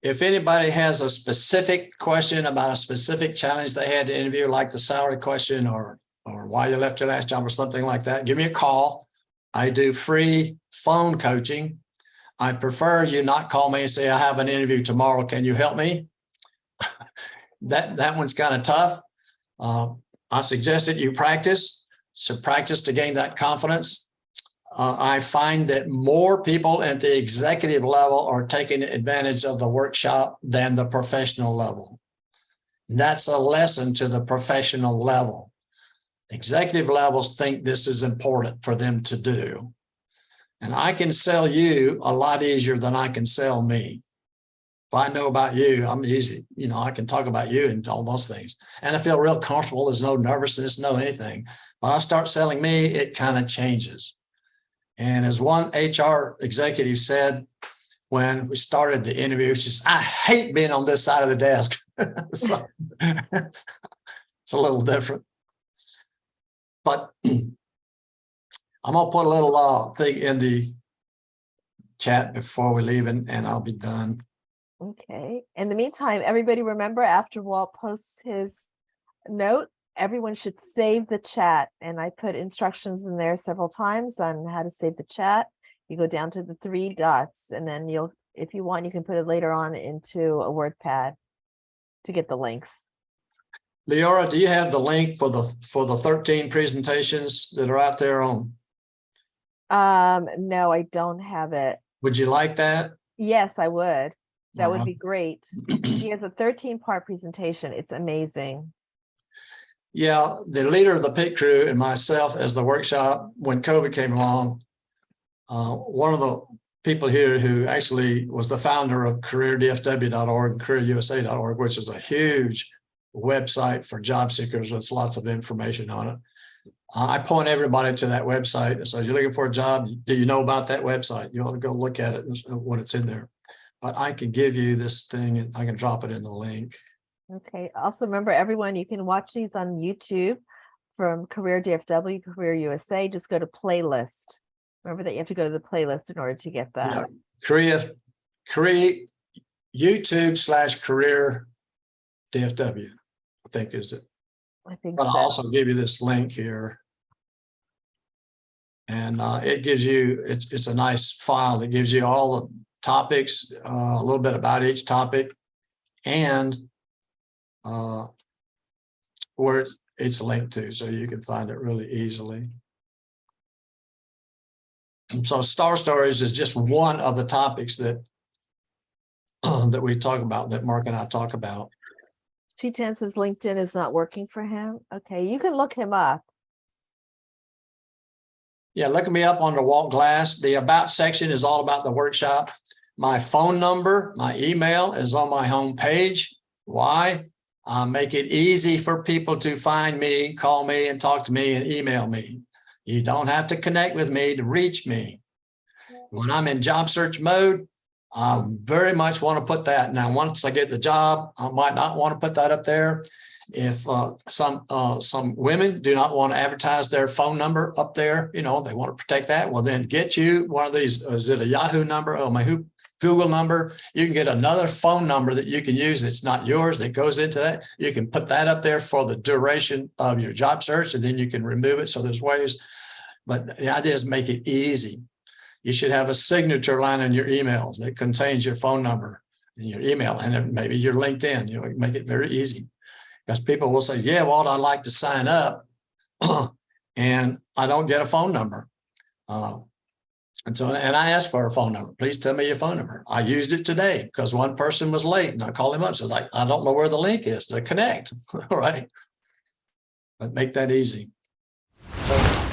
If anybody has a specific question about a specific challenge they had to interview, like the salary question or why you left your last job or something like that, give me a call. I do free phone coaching. I prefer you not call me and say, I have an interview tomorrow. Can you help me? That one's kind of tough. I suggest that you practice. So practice to gain that confidence. I find that more people at the executive level are taking advantage of the workshop than the professional level. That's a lesson to the professional level. Executive levels think this is important for them to do. And I can sell you a lot easier than I can sell me. If I know about you, I'm easy. I can talk about you and all those things. And I feel real comfortable. There's no nervousness, no anything. When I start selling me, it kind of changes. And as one HR executive said, when we started the interview, she says, I hate being on this side of the desk. So, it's a little different. But I'm going to put a little thing in the chat before we leave, and I'll be done. Okay. In the meantime, everybody remember, after Walt posts his note, everyone should save the chat. And I put instructions in there several times on how to save the chat. You go down to the 3 dots, and then if you want, you can put it later on into a WordPad to get the links. Leora, do you have the link for the 13 presentations that are out there on? No, I don't have it. Would you like that? Yes, I would. That would Alright. be great. He has a 13-part presentation. It's amazing. Yeah, the leader of the pit crew and myself as the workshop, when COVID came along, one of the people here who actually was the founder of careerdfw.org and careerusa.org, which is a huge website for job seekers with lots of information on it. I point everybody to that website. So you're looking for a job, do you know about that website? You ought to go look at it, what it's in there. But I can give you this thing, and I can drop it in the link. Okay. Also remember, everyone, you can watch these on YouTube from Career DFW, Career USA. Just go to playlist. Remember that you have to go to the playlist in order to get that. Yeah. Career YouTube/Career DFW, I think is it. I think But so. I'll also give you this link here. And it gives you, it's a nice file that gives you all the topics, a little bit about each topic, and where it's linked to, so you can find it really easily. So Star Stories is just one of the topics that that we talk about, that Mark and I talk about. G10 says LinkedIn is not working for him. Okay, you can look him up. Yeah, look me up under Walt Glass. The About section is all about the workshop. My phone number, my email is on my home page. Why? Make it easy for people to find me, call me, and talk to me, and email me. You don't have to connect with me to reach me. When I'm in job search mode, I very much want to put that. Now, once I get the job, I might not want to put that up there. If some women do not want to advertise their phone number up there, they want to protect that. Well, then get you one of these. Is it a Yahoo number? Oh, my Google number. You can get another phone number that you can use. It's not yours. That goes into that. You can put that up there for the duration of your job search, and then you can remove it. So there's ways, but the idea is make it easy. You should have a signature line in your emails that contains your phone number and your email, and maybe your LinkedIn. Make it very easy. Because people will say, yeah, Walt, I'd like to sign up and I don't get a phone number. And I asked for a phone number. Please tell me your phone number. I used it today because one person was late and I called him up. Says, like, I don't know where the link is to connect. All right. But make that easy. So